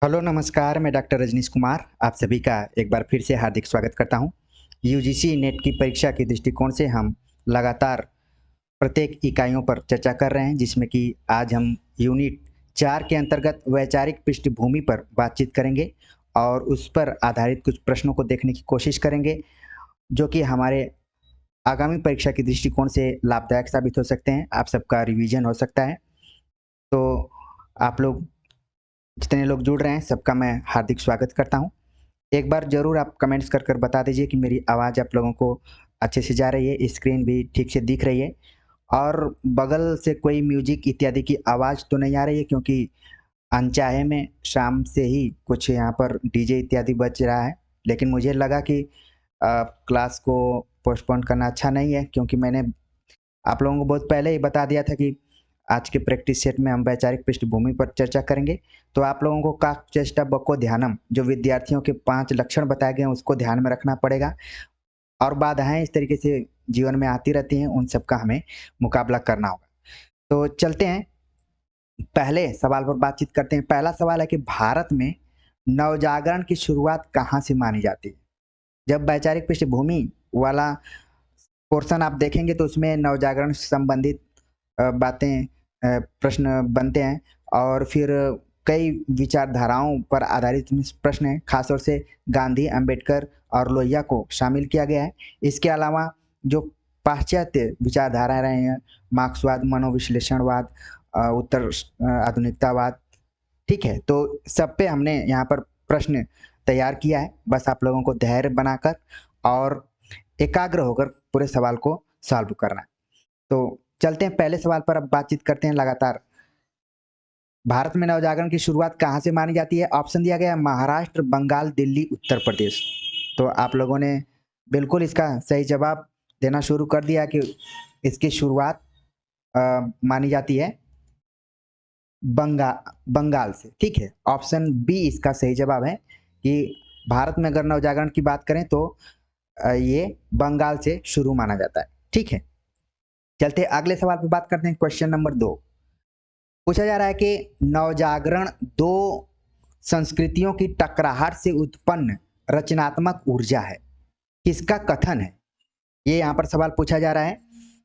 Hello नमस्कार, मैं doctor Rajneesh Kumar आप सभी का एक बार फिर से हार्दिक स्वागत करता हूं। यूजीसी नेट की परीक्षा के दृष्टिकोण से हम लगातार प्रत्येक इकाइयों पर चर्चा कर रहे हैं, जिसमें कि आज हम यूनिट 4 के अंतर्गत वैचारिक पृष्ठभूमि पर बातचीत करेंगे और उस पर आधारित कुछ प्रश्नों को देखने की कोशिश करेंगे, जो कि हमारे आगामी परीक्षा के दृष्टिकोण से लाभदायक साबित हो सकते हैं। आप सबका रिवीजन हो सकता है। तो आप लोग जितने लोग जुड़ रहे हैं, सबका मैं हार्दिक स्वागत करता हूं। एक बार ज़रूर आप कमेंट्स कर बता दीजिए कि मेरी आवाज़ आप लोगों को अच्छे से जा रही है, स्क्रीन भी ठीक से दिख रही है और बगल से कोई म्यूजिक इत्यादि की आवाज़ तो नहीं आ रही है, क्योंकि अनचाहे में शाम से ही कुछ यहाँ पर डीजे इत्यादि बज रहा है। लेकिन मुझे लगा कि क्लास को पोस्टपोन करना अच्छा नहीं है, क्योंकि मैंने आप लोगों को बहुत पहले ही बता दिया था कि आज के प्रैक्टिस सेट में हम वैचारिक पृष्ठभूमि पर चर्चा करेंगे। तो आप लोगों को काक चेष्टा बको ध्यानम, जो विद्यार्थियों के 5 लक्षण बताए गए हैं, उसको ध्यान में रखना पड़ेगा और बाधाएं इस तरीके से जीवन में आती रहती हैं, उन सब का हमें मुकाबला करना होगा। तो चलते हैं, पहले सवाल पर बातचीत करते हैं। पहला सवाल है कि भारत में नवजागरण की शुरुआत कहाँ से मानी जाती है? जब वैचारिक पृष्ठभूमि वाला पोर्शन आप देखेंगे तो उसमें नवजागरण से संबंधित बातें प्रश्न बनते हैं और फिर कई विचारधाराओं पर आधारित प्रश्न हैं। खासतौर से गांधी, अंबेडकर और लोहिया को शामिल किया गया है। इसके अलावा जो पाश्चात्य विचारधाराएं रहे हैं, मार्क्सवाद, मनोविश्लेषणवाद, उत्तर आधुनिकतावाद, ठीक है, तो सब पे हमने यहाँ पर प्रश्न तैयार किया है। बस आप लोगों को धैर्य बनाकर और एकाग्र होकर पूरे सवाल को सॉल्व करना है। तो चलते हैं पहले सवाल पर, अब बातचीत करते हैं लगातार। भारत में नवजागरण की शुरुआत कहाँ से मानी जाती है? ऑप्शन दिया गया है महाराष्ट्र, बंगाल, दिल्ली, उत्तर प्रदेश। तो आप लोगों ने बिल्कुल इसका सही जवाब देना शुरू कर दिया कि इसकी शुरुआत मानी जाती है बंगाल से। ठीक है, ऑप्शन बी इसका सही जवाब है कि भारत में अगर नवजागरण की बात करें तो ये बंगाल से शुरू माना जाता है। ठीक है, चलते अगले सवाल पे बात करते हैं। क्वेश्चन नंबर 2 पूछा जा रहा है कि नवजागरण दो संस्कृतियों की टकराहट से उत्पन्न रचनात्मक ऊर्जा है, किसका कथन है? ये यहाँ पर सवाल पूछा जा रहा है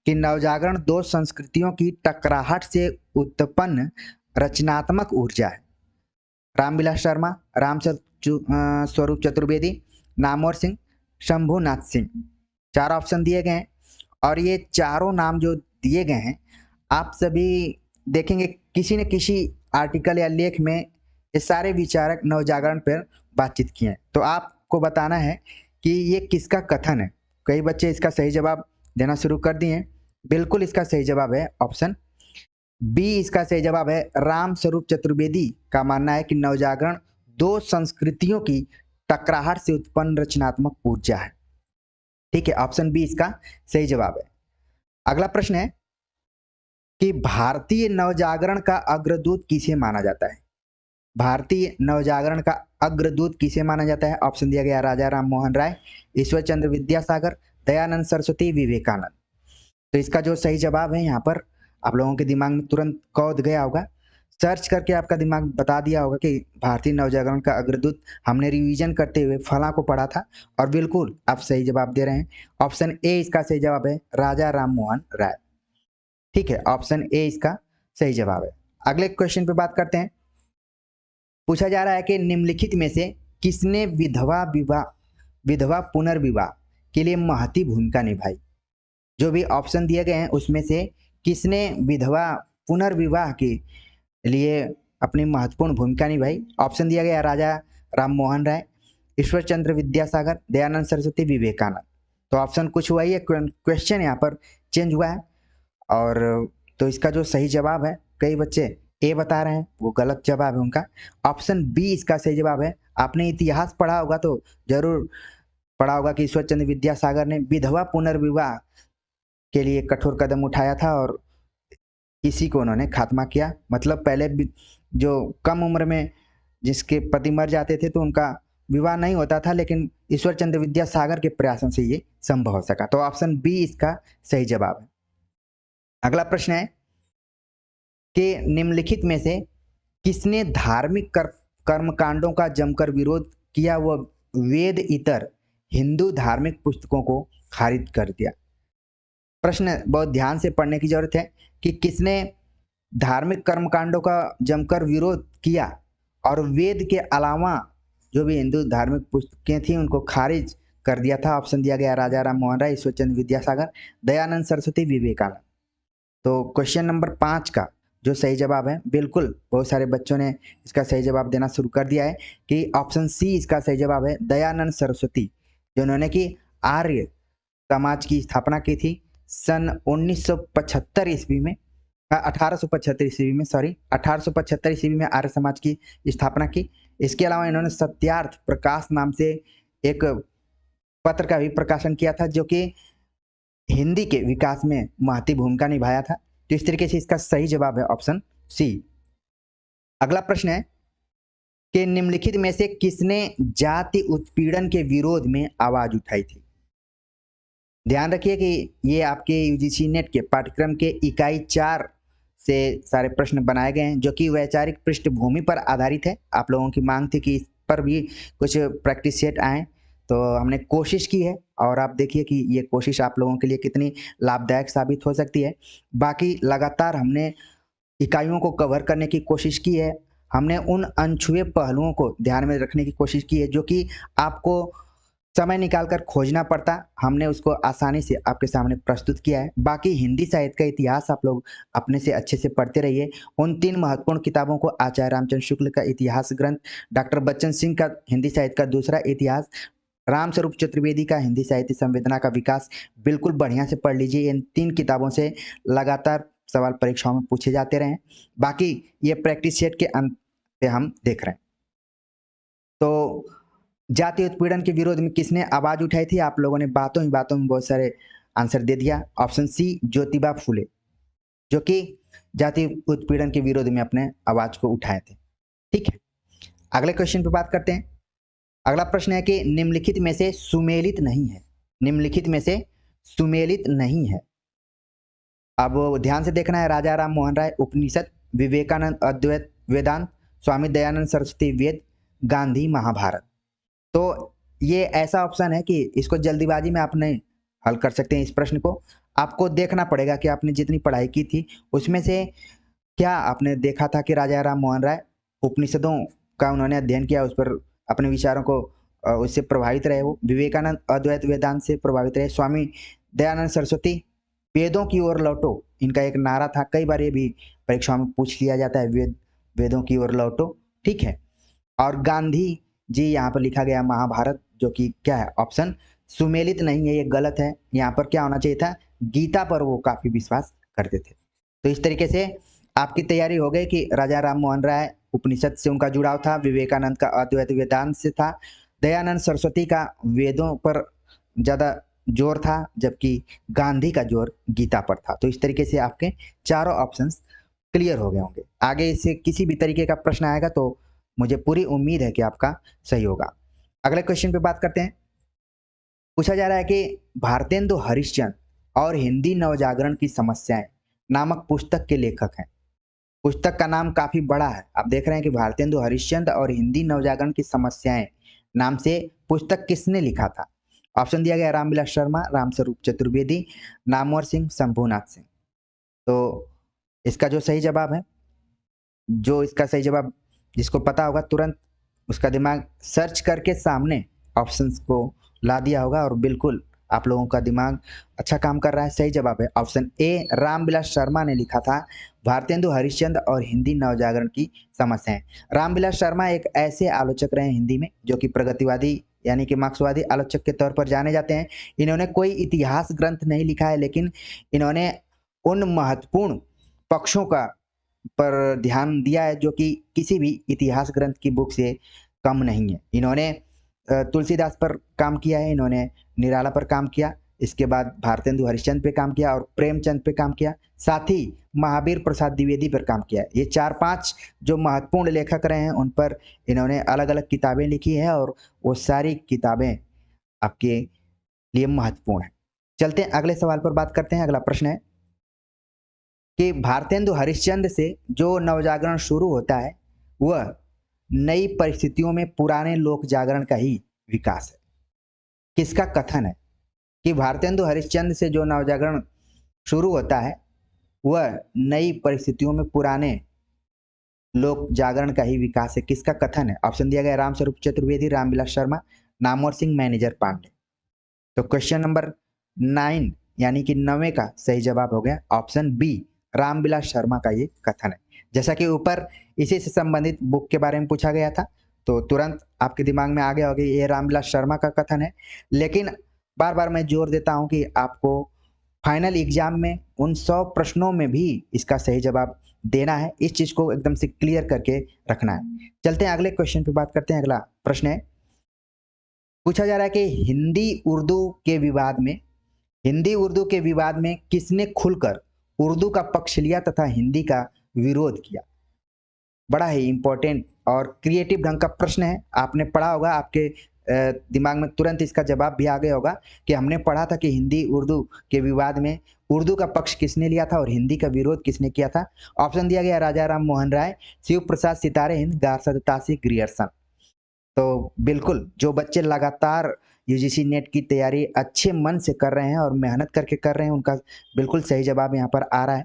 कि नवजागरण दो संस्कृतियों की टकराहट से उत्पन्न रचनात्मक ऊर्जा है। रामविलास शर्मा, राम स्वरूप चतुर्वेदी, नामवर सिंह, शंभुनाथ सिंह। 4 ऑप्शन दिए गए हैं और ये चारों नाम जो दिए गए हैं, आप सभी देखेंगे किसी न किसी आर्टिकल या लेख में ये सारे विचारक नवजागरण पर बातचीत किए हैं। तो आपको बताना है कि ये किसका कथन है। कई बच्चे इसका सही जवाब देना शुरू कर दिए हैं। बिल्कुल इसका सही जवाब है ऑप्शन बी। इसका सही जवाब है राम स्वरूप चतुर्वेदी का मानना है कि नवजागरण दो संस्कृतियों की टकराहट से उत्पन्न रचनात्मक ऊर्जा है। ठीक है, ऑप्शन बी इसका सही जवाब है। अगला प्रश्न है कि भारतीय नवजागरण का अग्रदूत किसे माना जाता है? भारतीय नवजागरण का अग्रदूत किसे माना जाता है? ऑप्शन दिया गया राजा राम मोहन राय, ईश्वर चंद्र विद्यासागर, दयानंद सरस्वती, विवेकानंद। तो इसका जो सही जवाब है यहाँ पर आप लोगों के दिमाग में तुरंत कौध गया होगा, सर्च करके आपका दिमाग बता दिया होगा कि भारतीय नवजागरण का अग्रदूत हमने रिवीजन करते हुए फला को पढ़ा था, और बिल्कुल आप सही जवाब दे रहे हैं। ऑप्शन ए इसका सही जवाब है राजा राम मोहन राय। ठीक है, ऑप्शन ए इसका सही जवाब है। अगले क्वेश्चन पे बात करते हैं। पूछा जा रहा है कि निम्नलिखित में से किसने विधवा पुनर्विवाह के लिए महती भूमिका निभाई? जो भी ऑप्शन दिए गए हैं उसमें से किसने विधवा पुनर्विवाह के लिए अपनी महत्वपूर्ण भूमिका निभाई? ऑप्शन दिया गया राजा राम मोहन राय, ईश्वर चंद्र विद्यासागर, दयानंद सरस्वती, विवेकानंद। तो ऑप्शन कुछ हुआ ही है, क्वेश्चन यहाँ पर चेंज हुआ है। और तो इसका जो सही जवाब है, कई बच्चे ए बता रहे हैं, वो गलत जवाब है उनका। ऑप्शन बी इसका सही जवाब है। आपने इतिहास पढ़ा होगा तो जरूर पढ़ा होगा कि ईश्वर चंद्र विद्यासागर ने विधवा पुनर्विवाह के लिए कठोर कदम उठाया था और इसी को उन्होंने खात्मा किया। मतलब पहले जो कम उम्र में जिसके पति मर जाते थे तो उनका विवाह नहीं होता था, लेकिन ईश्वर चंद्र विद्यासागर के प्रयासों से ये संभव हो सका। तो ऑप्शन बी इसका सही जवाब है। अगला प्रश्न है कि निम्नलिखित में से किसने धार्मिक कर्मकांडों का जमकर विरोध किया व वेद इतर हिंदू धार्मिक पुस्तकों को खारिज कर दिया। प्रश्न बहुत ध्यान से पढ़ने की जरूरत है कि किसने धार्मिक कर्मकांडों का जमकर विरोध किया और वेद के अलावा जो भी हिंदू धार्मिक पुस्तकें थी उनको खारिज कर दिया था। ऑप्शन दिया गया राजा राम मोहन राय, ईश्वरचंद्र विद्यासागर, दयानंद सरस्वती, विवेकानंद। तो क्वेश्चन नंबर 5 का जो सही जवाब है, बिल्कुल बहुत सारे बच्चों ने इसका सही जवाब देना शुरू कर दिया है कि ऑप्शन सी इसका सही जवाब है, दयानंद सरस्वती, जिन्होंने कि आर्य समाज की स्थापना की थी सन 1975 ईस्वी में, 1875 ईस्वी में, सॉरी 1875 ईस्वी में आर्य समाज की स्थापना की। इसके अलावा इन्होंने सत्यार्थ प्रकाश नाम से एक पत्र का भी प्रकाशन किया था जो कि हिंदी के विकास में महती भूमिका निभाया था। तो इस तरीके से इसका सही जवाब है ऑप्शन सी। अगला प्रश्न है कि निम्नलिखित में से किसने जाति उत्पीड़न के विरोध में आवाज उठाई थी। ध्यान रखिए कि ये आपके यूजीसी नेट के पाठ्यक्रम के इकाई 4 से सारे प्रश्न बनाए गए हैं जो कि वैचारिक पृष्ठभूमि पर आधारित है। आप लोगों की मांग थी कि इस पर भी कुछ प्रैक्टिस सेट आए, तो हमने कोशिश की है और आप देखिए कि ये कोशिश आप लोगों के लिए कितनी लाभदायक साबित हो सकती है। बाकी लगातार हमने इकाइयों को कवर करने की कोशिश की है, हमने उन अनछुए पहलुओं को ध्यान में रखने की कोशिश की है जो कि आपको समय निकालकर खोजना पड़ता, हमने उसको आसानी से आपके सामने प्रस्तुत किया है। बाकी हिंदी साहित्य का इतिहास आप लोग अपने से अच्छे से पढ़ते रहिए। उन 3 महत्वपूर्ण किताबों को, आचार्य रामचंद्र शुक्ल का इतिहास ग्रंथ, डॉक्टर बच्चन सिंह का हिंदी साहित्य का दूसरा इतिहास, रामस्वरूप चतुर्वेदी का हिंदी साहित्य संवेदना का विकास, बिल्कुल बढ़िया से पढ़ लीजिए। इन 3 किताबों से लगातार सवाल परीक्षाओं में पूछे जाते रहे। बाकी ये प्रैक्टिस सेट के अंत पे हम देख रहे हैं। तो जाति उत्पीड़न के विरोध में किसने आवाज उठाई थी? आप लोगों ने बातों ही बातों में बहुत सारे आंसर दे दिया। ऑप्शन सी ज्योतिबा फुले, जो कि जाति उत्पीड़न के विरोध में अपने आवाज को उठाए थे। ठीक है, अगले क्वेश्चन पे बात करते हैं। अगला प्रश्न है कि निम्नलिखित में से सुमेलित नहीं है, निम्नलिखित में से सुमेलित नहीं है। अब ध्यान से देखना है, राजा राम मोहन राय उपनिषद, विवेकानंद अद्वैत वेदांत, स्वामी दयानंद सरस्वती वेद, गांधी महाभारत। तो ये ऐसा ऑप्शन है कि इसको जल्दीबाजी में आप नहीं हल कर सकते हैं। इस प्रश्न को आपको देखना पड़ेगा कि आपने जितनी पढ़ाई की थी उसमें से क्या आपने देखा था कि राजा राम मोहन राय उपनिषदों का उन्होंने अध्ययन किया, उस पर अपने विचारों को उससे प्रभावित रहे, वो विवेकानंद अद्वैत वेदांत से प्रभावित रहे, स्वामी दयानंद सरस्वती वेदों की ओर लौटो, इनका एक नारा था, कई बार ये भी परीक्षाओं में पूछ लिया जाता है, वेदों की ओर लौटो। ठीक है, और गांधी जी यहाँ पर लिखा गया महाभारत, जो कि क्या है, ऑप्शन सुमेलित नहीं है, ये गलत है। यहाँ पर क्या होना चाहिए था, गीता पर वो काफी विश्वास करते थे। तो इस तरीके से आपकी तैयारी हो गई कि राजा राम मोहन राय उपनिषद से उनका जुड़ाव था, विवेकानंद का अद्वैत वेदांत से था, दयानंद सरस्वती का वेदों पर ज्यादा जोर था, जबकि गांधी का जोर गीता पर था। तो इस तरीके से आपके चारों ऑप्शंस क्लियर हो गए होंगे। आगे इससे किसी भी तरीके का प्रश्न आएगा तो मुझे पूरी उम्मीद है कि आपका सही होगा। अगले क्वेश्चन पे बात करते हैं। पूछा जा रहा है कि भारतेंदु हरिश्चंद्र और हिंदी नवजागरण की समस्याएं नामक पुस्तक के लेखक हैं। पुस्तक का नाम काफी बड़ा है, आप देख रहे हैं कि भारतेंदु हरिश्चंद्र और हिंदी नवजागरण की समस्याएं नाम से पुस्तक किसने लिखा था? ऑप्शन दिया गया रामविलास शर्मा, रामस्वरूप चतुर्वेदी, नामवर सिंह, शंभुनाथ सिंह। तो इसका जो सही जवाब है, जो इसका सही जवाब जिसको पता होगा तुरंत उसका दिमाग सर्च करके सामने ऑप्शंस को ला दिया होगा, और बिल्कुल आप लोगों का दिमाग अच्छा काम कर रहा है। सही जवाब है ऑप्शन ए, रामविलास शर्मा ने लिखा था भारतेंदु हरिश्चंद्र और हिंदी नवजागरण की समस्याएं। रामविलास शर्मा एक ऐसे आलोचक रहे हिंदी में जो कि प्रगतिवादी यानी कि मार्क्सवादी आलोचक के तौर पर जाने जाते हैं। इन्होंने कोई इतिहास ग्रंथ नहीं लिखा है, लेकिन इन्होंने उन महत्वपूर्ण पक्षों का पर ध्यान दिया है जो कि किसी भी इतिहास ग्रंथ की बुक से कम नहीं है। इन्होंने तुलसीदास पर काम किया है, इन्होंने निराला पर काम किया, इसके बाद भारतेंदु हरिश्चंद्र पे काम किया और प्रेमचंद पे काम किया, साथ ही महावीर प्रसाद द्विवेदी पर काम किया। ये 4-5 जो महत्वपूर्ण लेखक रहे हैं उन पर इन्होंने अलग अलग किताबें लिखी है, और वो सारी किताबें आपके लिए महत्वपूर्ण है। चलते हैं अगले सवाल पर बात करते हैं। अगला प्रश्न है कि भारतेंदु हरिश्चंद्र से जो नवजागरण शुरू होता है वह नई परिस्थितियों में पुराने लोक जागरण का ही विकास है। किसका कथन है कि भारतेंदु हरिश्चंद्र से जो नवजागरण शुरू होता है वह नई परिस्थितियों में पुराने लोक जागरण का ही विकास है? किसका कथन है? ऑप्शन दिया गया रामस्वरूप चतुर्वेदी, रामविलास शर्मा, नामवर सिंह, मैनेजर पांडे। तो क्वेश्चन नंबर 9 यानी कि 9वें का सही जवाब हो गया ऑप्शन बी, रामविलास शर्मा का ये कथन है। जैसा कि ऊपर इसी से संबंधित बुक के बारे में पूछा गया था तो तुरंत आपके दिमाग में आ गया होगा ये रामविलास शर्मा का कथन है। लेकिन बार बार मैं जोर देता हूं कि आपको फाइनल एग्जाम में उन 100 प्रश्नों में भी इसका सही जवाब देना है। इस चीज को एकदम से क्लियर करके रखना है। चलते हैं अगले क्वेश्चन पे बात करते हैं। अगला प्रश्न है, पूछा जा रहा है कि हिंदी उर्दू के विवाद में किसने खुलकर उर्दू का पक्ष लिया तथा हिंदी का विरोध किया? बड़ा ही इंपॉर्टेंट और क्रिएटिव ढंग का प्रश्न है। आपने पढ़ा होगा, आपके दिमाग में तुरंत इसका जवाब भी आ गया होगा कि हमने पढ़ा था कि हिंदी उर्दू के विवाद में उर्दू का पक्ष किसने लिया था और हिंदी का विरोध किसने किया था। ऑप्शन दिया गया राजा राम मोहन राय, शिव प्रसाद सितारे हिंद, गारसाद तासी ग्रियर्सन। तो बिल्कुल जो बच्चे लगातार यूजीसी नेट की तैयारी अच्छे मन से कर रहे हैं और मेहनत करके कर रहे हैं उनका बिल्कुल सही जवाब यहाँ पर आ रहा है।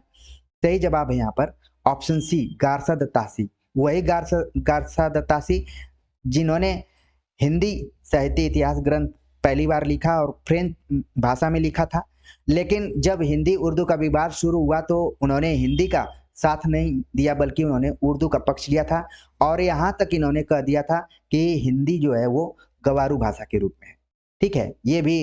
सही जवाब है यहाँ पर ऑप्शन सी, गारसा दत्तासी। वही गारसा दत्तासी जिन्होंने हिंदी साहित्य इतिहास ग्रंथ पहली बार लिखा और फ्रेंच भाषा में लिखा था। लेकिन जब हिंदी उर्दू का विवाद शुरू हुआ तो उन्होंने हिंदी का साथ नहीं दिया बल्कि उन्होंने उर्दू का पक्ष लिया था और यहाँ तक इन्होंने कह दिया था कि हिंदी जो है वो गवारू भाषा के रूप में है। ठीक है, ये भी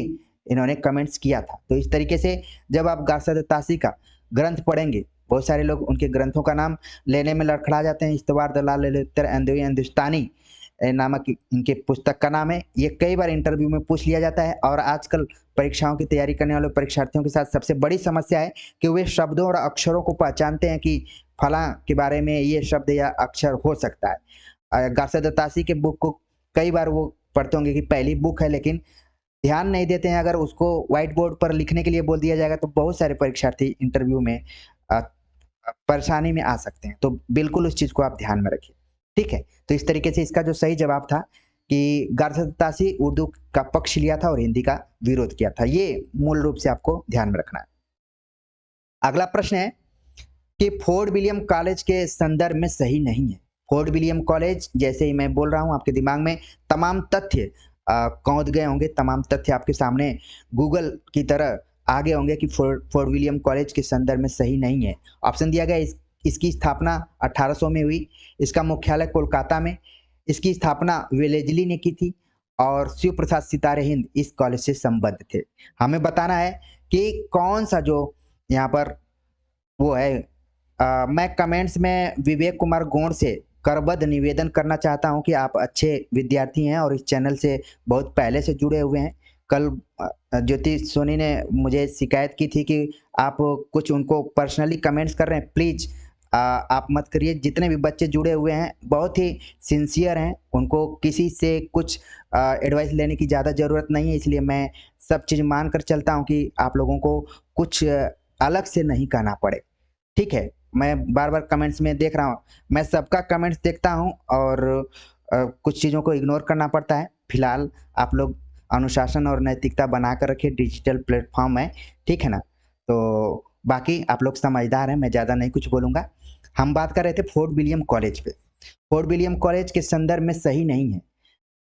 इन्होंने कमेंट्स किया था। तो इस तरीके से जब आप गारसा दत्तासी का ग्रंथ पढ़ेंगे, बहुत सारे लोग उनके ग्रंथों का नाम लेने में लड़खड़ा जाते हैं। इस्तवार दलाल हिंदुस्तानी नामक इनके पुस्तक का नाम है। ये कई बार इंटरव्यू में पूछ लिया जाता है और आजकल परीक्षाओं की तैयारी करने वाले परीक्षार्थियों के साथ सबसे बड़ी समस्या है कि वे शब्दों और अक्षरों को पहचानते हैं कि फलां के बारे में ये शब्द या अक्षर हो सकता है। गारसा दत्तासी के बुक को कई बार वो पढ़ते होंगे कि पहली बुक है, लेकिन ध्यान नहीं देते हैं। अगर उसको व्हाइट बोर्ड पर लिखने के लिए बोल दिया जाएगा तो बहुत सारे परीक्षार्थी इंटरव्यू में परेशानी में आ सकते हैं। तो बिल्कुल उस चीज को आप ध्यान में रखिए। ठीक है, तो इस तरीके से इसका जो सही जवाब था कि गारसा दत्तासी उर्दू का पक्ष लिया था और हिंदी का विरोध किया था। ये मूल रूप से आपको ध्यान में रखना है। अगला प्रश्न है कि फोर्ट विलियम कॉलेज के संदर्भ में सही नहीं है। फोर्ट विलियम कॉलेज, जैसे ही मैं बोल रहा हूं आपके दिमाग में तमाम तथ्य कौंध गए होंगे, तमाम तथ्य आपके सामने गूगल की तरह आगे होंगे कि फोर्ट विलियम कॉलेज के संदर्भ में सही नहीं है। ऑप्शन दिया गया इसकी स्थापना 1800 में हुई, इसका मुख्यालय कोलकाता में, इसकी स्थापना वेलेजली ने की थी और शिव प्रसाद सितारे हिंद इस कॉलेज से संबद्ध थे। हमें बताना है कि कौन सा जो यहाँ पर वो है। मैं कमेंट्स में विवेक कुमार गोंड से करबद्ध निवेदन करना चाहता हूं कि आप अच्छे विद्यार्थी हैं और इस चैनल से बहुत पहले से जुड़े हुए हैं। कल ज्योति सोनी ने मुझे शिकायत की थी कि आप कुछ उनको पर्सनली कमेंट्स कर रहे हैं। प्लीज़ आप मत करिए। जितने भी बच्चे जुड़े हुए हैं बहुत ही सिंसियर हैं, उनको किसी से कुछ एडवाइस लेने की ज़्यादा ज़रूरत नहीं है। इसलिए मैं सब चीज़ मान कर चलता हूं कि आप लोगों को कुछ अलग से नहीं कहना पड़े। ठीक है, मैं बार बार कमेंट्स में देख रहा हूँ, मैं सबका कमेंट्स देखता हूँ और कुछ चीज़ों को इग्नोर करना पड़ता है। फिलहाल आप लोग अनुशासन और नैतिकता बनाकर रखिए डिजिटल प्लेटफॉर्म है, ठीक है ना। तो बाकी आप लोग समझदार हैं, मैं ज़्यादा नहीं कुछ बोलूँगा। हम बात कर रहे थे फोर्ट विलियम कॉलेज पे। फोर्ट विलियम कॉलेज के संदर्भ में सही नहीं है,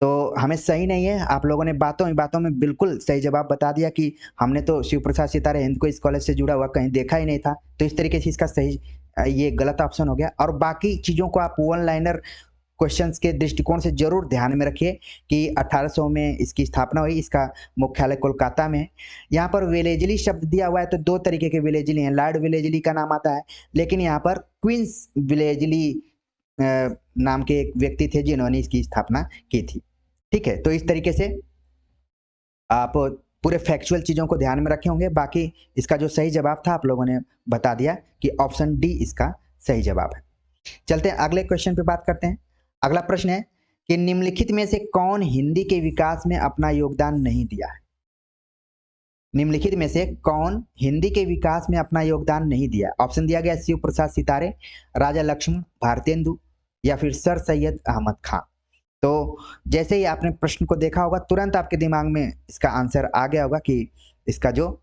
तो हमें सही नहीं है। आप लोगों ने बातों में बिल्कुल सही जवाब बता दिया कि हमने तो शिव प्रसाद सितारे हिंद को इस कॉलेज से जुड़ा हुआ कहीं देखा ही नहीं था। तो इस तरीके से इसका सही ये गलत ऑप्शन हो गया। और बाकी चीज़ों को आप वन लाइनर क्वेश्चंस के दृष्टिकोण से जरूर ध्यान में रखिए कि 1800 में इसकी स्थापना हुई, इसका मुख्यालय कोलकाता में है। यहाँ पर वेलेजली शब्द दिया हुआ है तो दो तरीके के वेलेजली हैं। लॉर्ड वेलेजली का नाम आता है, लेकिन यहाँ पर क्वींस वेलेजली नाम के एक व्यक्ति थे जिन्होंने इसकी स्थापना की थी। ठीक है, तो इस तरीके से आप पूरे फैक्चुअल चीज़ों को ध्यान में रखे होंगे। बाकी इसका जो सही जवाब था आप लोगों ने बता दिया कि ऑप्शन डी इसका सही जवाब है। चलते हैं अगले क्वेश्चन पे बात करते हैं। अगला प्रश्न है कि निम्नलिखित में से कौन हिंदी के विकास में अपना योगदान नहीं दिया है? निम्नलिखित में से कौन हिंदी के विकास में अपना योगदान नहीं दिया? ऑप्शन दिया गया शिव प्रसाद सितारे, राजा लक्ष्मण, भारतेंदु, या फिर सर सैयद अहमद खां। तो जैसे ही आपने प्रश्न को देखा होगा तुरंत आपके दिमाग में इसका आंसर आ गया होगा कि इसका जो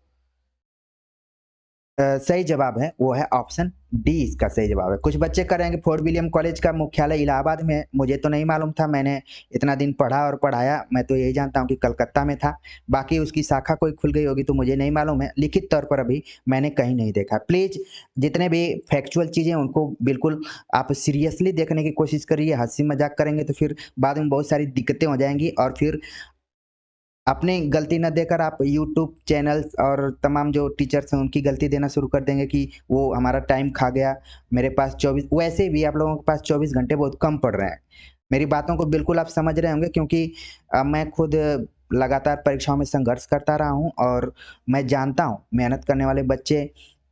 सही जवाब है वो है ऑप्शन डी, इसका सही जवाब है। कुछ बच्चे कह रहे हैं कि फोर्ट विलियम कॉलेज का मुख्यालय इलाहाबाद में है। मुझे तो नहीं मालूम था, मैंने इतना दिन पढ़ा और पढ़ाया, मैं तो यही जानता हूँ कि कलकत्ता में था। बाकी उसकी शाखा कोई खुल गई होगी तो मुझे नहीं मालूम है, लिखित तौर पर अभी मैंने कहीं नहीं देखा। प्लीज़ जितने भी फैक्चुअल चीज़ें उनको बिल्कुल आप सीरियसली देखने की कोशिश करिए। हँसी मजाक करेंगे तो फिर बाद में बहुत सारी दिक्कतें हो जाएँगी और फिर अपनी गलती न देकर आप यूट्यूब चैनल्स और तमाम जो टीचर्स हैं उनकी गलती देना शुरू कर देंगे कि वो हमारा टाइम खा गया, मेरे पास 24, वैसे भी आप लोगों के पास 24 घंटे बहुत कम पड़ रहे हैं। मेरी बातों को बिल्कुल आप समझ रहे होंगे क्योंकि मैं खुद लगातार परीक्षाओं में संघर्ष करता रहा हूँ और मैं जानता हूँ मेहनत करने वाले बच्चे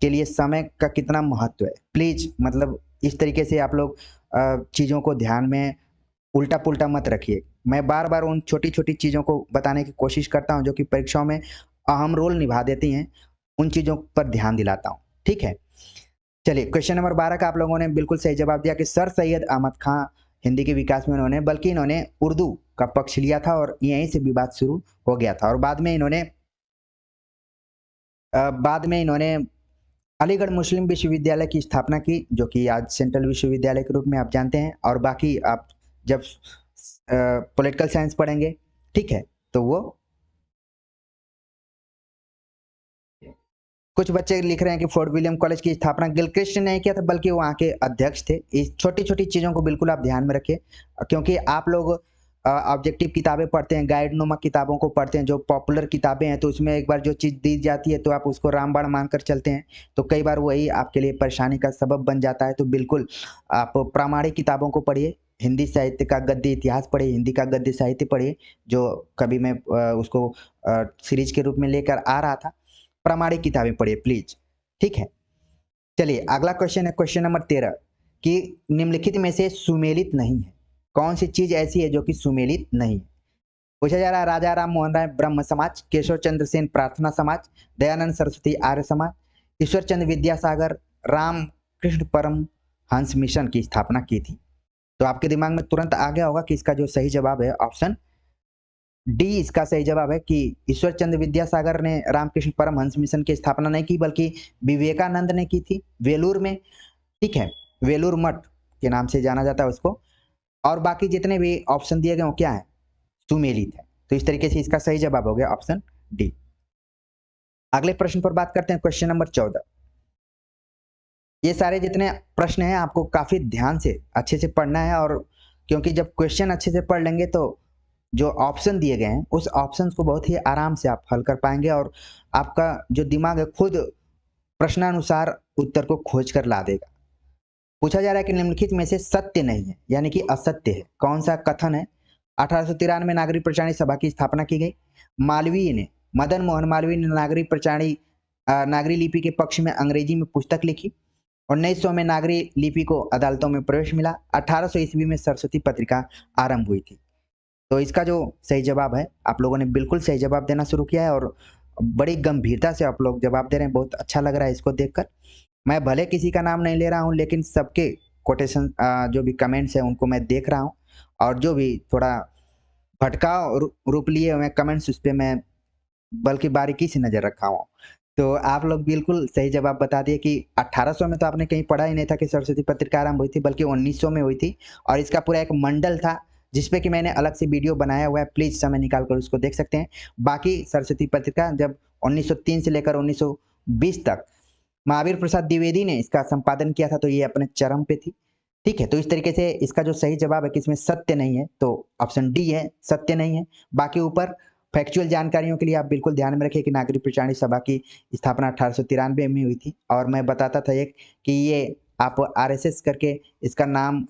के लिए समय का कितना महत्व है। प्लीज़ मतलब इस तरीके से आप लोग चीज़ों को ध्यान में उल्टा-पुल्टा मत रखिए। मैं बार-बार उन छोटी-छोटी चीज़ों को बताने की कोशिश करता हूँ जो कि परीक्षाओं में अहम रोल निभा देती हैं, उन चीज़ों पर ध्यान दिलाता हूँ, ठीक है? चलिए क्वेश्चन नंबर 12 का आप लोगों ने बिल्कुल सही जवाब दिया कि सर सैयद अहमद खां हिंदी के विकास में उन्होंने बल्कि इन्होंने उर्दू का पक्ष लिया था और यहीं से विवाद शुरू हो गया था और बाद में इन्होंने अलीगढ़ मुस्लिम विश्वविद्यालय की स्थापना की, जो कि आज सेंट्रल विश्वविद्यालय के रूप में आप जानते हैं और बाकी आप जब पॉलिटिकल साइंस पढ़ेंगे, ठीक है, तो वो कुछ बच्चे लिख रहे हैं कि फोर्ट विलियम कॉलेज की स्थापना गिलक्रिस्ट ने नहीं किया था बल्कि वहाँ के अध्यक्ष थे। इस छोटी-छोटी चीज़ों को बिल्कुल आप ध्यान में रखिए क्योंकि आप लोग ऑब्जेक्टिव किताबें पढ़ते हैं, गाइडनुमा किताबों को पढ़ते हैं, जो पॉपुलर किताबें हैं, तो उसमें एक बार जो चीज़ दी जाती है तो आप उसको रामबाण मानकर चलते हैं, तो कई बार वही आपके लिए परेशानी का सबब बन जाता है। तो बिल्कुल आप प्रामाणिक किताबों को पढ़िए, हिंदी साहित्य का गद्य इतिहास पढ़िए, हिंदी का गद्य साहित्य पढ़िए, जो कभी मैं उसको सीरीज़ के रूप में लेकर आ रहा था। प्रामाणिक किताबें पढ़िए प्लीज़, ठीक है? चलिए अगला क्वेश्चन है क्वेश्चन नंबर 13 कि निम्नलिखित में से सुमेलित नहीं है। कौन सी चीज़ ऐसी है जो कि सुमेलित नहीं है? पूछा जा रहा है राजा राम मोहन राय ब्रह्म समाज, केशव चंद्र सेन प्रार्थना समाज, दयानंद सरस्वती आर्य समाज, ईश्वर चंद्र विद्यासागर राम कृष्ण परम हंस मिशन की स्थापना की थी। तो आपके दिमाग में तुरंत आ गया होगा कि इसका जो सही जवाब है ऑप्शन डी, इसका सही जवाब है कि ईश्वर चंद्र विद्यासागर ने रामकृष्ण परमहंस मिशन की स्थापना नहीं की बल्कि विवेकानंद ने की थी वेलूर में, ठीक है? वेलूर मठ के नाम से जाना जाता है उसको और बाकी जितने भी ऑप्शन दिए गए वो क्या है? सुमेलित है। तो इस तरीके से इसका सही जवाब हो गया ऑप्शन डी। अगले प्रश्न पर बात करते हैं क्वेश्चन नंबर 14। ये सारे जितने प्रश्न हैं आपको काफ़ी ध्यान से अच्छे से पढ़ना है और क्योंकि जब क्वेश्चन अच्छे से पढ़ लेंगे तो जो ऑप्शन दिए गए हैं उस ऑप्शंस को बहुत ही आराम से आप हल कर पाएंगे और आपका जो दिमाग है खुद प्रश्नानुसार उत्तर को खोज कर ला देगा। पूछा जा रहा है कि निम्नलिखित में से सत्य नहीं है यानी कि असत्य है। कौन सा कथन है? 1893 में नागरिक प्रचारणी सभा की स्थापना की गई। मालवीय ने मदन मोहन मालवीय ने नागरिक प्रचारणी नागरी लिपि के पक्ष में अंग्रेजी में पुस्तक लिखी। 1900 में नागरी लिपि को अदालतों में प्रवेश मिला। 1800 ईस्वी में सरस्वती पत्रिका आरंभ हुई थी। तो इसका जो सही जवाब है आप लोगों ने बिल्कुल सही जवाब देना शुरू किया है और बड़ी गंभीरता से आप लोग जवाब दे रहे हैं, बहुत अच्छा लग रहा है इसको देखकर। मैं भले किसी का नाम नहीं ले रहा हूँ लेकिन सबके कोटेशन जो भी कमेंट्स हैं उनको मैं देख रहा हूँ और जो भी थोड़ा भटकाव रूप लिए हुए कमेंट्स उस पे मैं बल्कि बारीकी से नज़र रखा हूँ। तो आप लोग बिल्कुल सही जवाब बता दिए कि 1800 में तो आपने कहीं पढ़ा ही नहीं था कि सरस्वती पत्रिका आरंभ हुई थी बल्कि 1900 में हुई थी और इसका पूरा एक मंडल था जिस पे कि मैंने अलग से वीडियो बनाया हुआ है, प्लीज़ समय निकाल कर उसको देख सकते हैं। बाकी सरस्वती पत्रिका जब 1903 से लेकर 1920 तक महावीर प्रसाद द्विवेदी ने इसका संपादन किया था तो ये अपने चरम पे थी, ठीक है? तो इस तरीके से इसका जो सही जवाब है कि इसमें सत्य नहीं है तो ऑप्शन डी है, सत्य नहीं है। बाकी ऊपर फैक्चुअल जानकारियों के लिए आप बिल्कुल ध्यान में रखिए कि नागरिक प्रचारणी सभा की स्थापना 1893 में हुई थी और मैं बताता था एक कि ये आप आरएसएस करके इसका नाम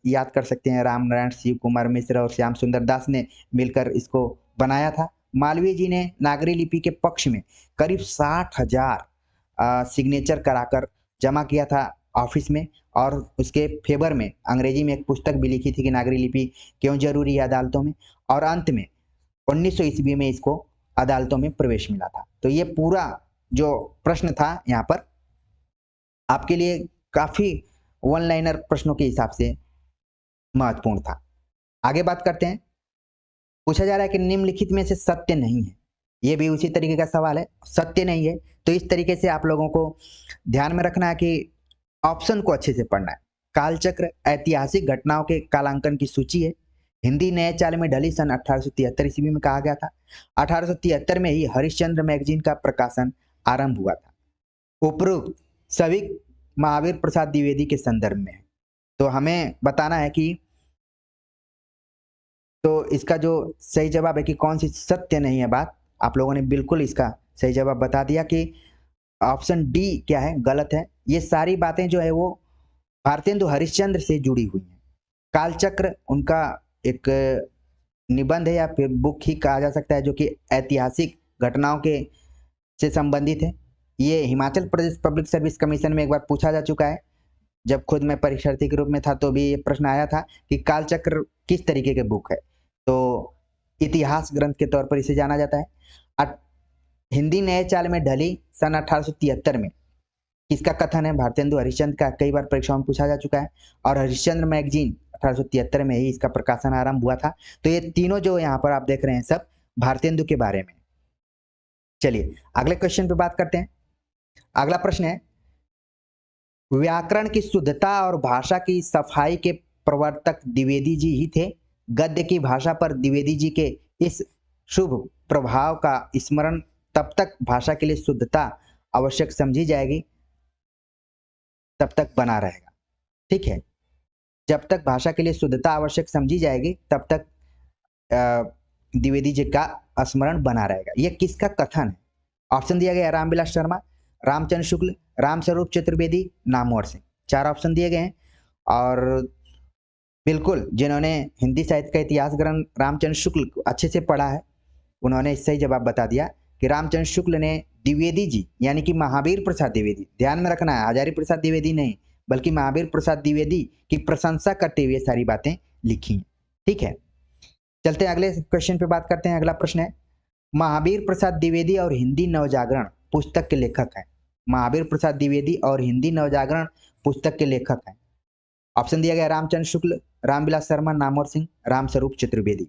याद कर सकते हैं, राम नारायण शिव कुमार मिश्र और श्याम सुंदर दास ने मिलकर इसको बनाया था। मालवीय जी ने नागरी लिपि के पक्ष में करीब 60,000 सिग्नेचर कराकर जमा किया था ऑफिस में और उसके फेवर में अंग्रेजी में एक पुस्तक भी लिखी थी कि नागरी लिपि क्यों जरूरी है अदालतों में और अंत में 1900 ईस्वी में इसको अदालतों में प्रवेश मिला था। तो ये पूरा जो प्रश्न था यहाँ पर आपके लिए काफ़ी वन लाइनर प्रश्नों के हिसाब से महत्वपूर्ण था। आगे बात करते हैं। पूछा जा रहा है कि निम्नलिखित में से सत्य नहीं है। ये भी उसी तरीके का सवाल है, सत्य नहीं है। तो इस तरीके से आप लोगों को ध्यान में रखना है कि ऑप्शन को अच्छे से पढ़ना है। कालचक्र ऐतिहासिक घटनाओं के कालांकन की सूची है। हिंदी नए चाल में ढली सन 1873 ईस्वी में कहा गया था। 1873 में ही हरिश्चंद्र मैगजीन का प्रकाशन आरंभ हुआ था। उपरोक्त सभी महावीर प्रसाद द्विवेदी के संदर्भ में है। तो हमें बताना है कि तो इसका जो सही जवाब है कि कौन सी सत्य नहीं है बात, आप लोगों ने बिल्कुल इसका सही जवाब बता दिया कि ऑप्शन डी क्या है, गलत है। ये सारी बातें जो है वो भारतेंदु हरिश्चंद्र से जुड़ी हुई हैं। कालचक्र उनका एक निबंध है या फिर बुक ही कहा जा सकता है, जो कि ऐतिहासिक घटनाओं के से संबंधित है। ये Himachal Pradesh public service commission में एक बार पूछा जा चुका है। जब खुद मैं परीक्षार्थी के रूप में था तो भी ये प्रश्न आया था कि कालचक्र किस तरीके के बुक है। तो इतिहास ग्रंथ के तौर पर इसे जाना जाता है। हिंदी नए चाल में ढली सन 1873 में किसका कथन है? भारतेंदु हरिश्चंद्र का। कई बार परीक्षाओं में पूछा जा चुका है। और हरिश्चंद्र मैगजीन 1873 में ही इसका प्रकाशन आरंभ हुआ था। तो ये तीनों जो यहाँ पर आप देख रहे हैं सब भारतेंदु के बारे में। चलिए अगले क्वेश्चन पे बात करते हैं। अगला प्रश्न है, व्याकरण की शुद्धता और भाषा की सफाई के प्रवर्तक द्विवेदी जी ही थे। गद्य की भाषा पर द्विवेदी जी के इस शुभ प्रभाव का स्मरण तब तक भाषा के लिए शुद्धता आवश्यक समझी जाएगी तब तक बना रहेगा। ठीक है, जब तक भाषा के लिए शुद्धता आवश्यक समझी जाएगी तब तक द्विवेदी जी का स्मरण बना रहेगा। यह किसका कथन है? ऑप्शन दिया गया रामविलास शर्मा, रामचंद्र शुक्ल, रामस्वरूप चतुर्वेदी, नामवर सिंह। 4 ऑप्शन दिए गए हैं। और बिल्कुल जिन्होंने हिंदी साहित्य का इतिहास ग्रंथ रामचंद्र शुक्ल को अच्छे से पढ़ा है उन्होंने सही जवाब बता दिया कि रामचंद्र शुक्ल ने द्विवेदी जी यानी कि महावीर प्रसाद द्विवेदी, ध्यान में रखना है हजारी प्रसाद द्विवेदी नहीं बल्कि महावीर प्रसाद द्विवेदी की प्रशंसा करते हुए सारी बातें लिखी हैं। ठीक है, चलते हैं अगले क्वेश्चन पे बात करते हैं। अगला प्रश्न है, महावीर प्रसाद द्विवेदी और हिंदी नवजागरण पुस्तक के लेखक हैं। महावीर प्रसाद द्विवेदी और हिंदी नवजागरण पुस्तक के लेखक हैं। ऑप्शन दिया गया रामचंद्र शुक्ल, रामविलास शर्मा, नामवर सिंह, रामस्वरूप चतुर्वेदी।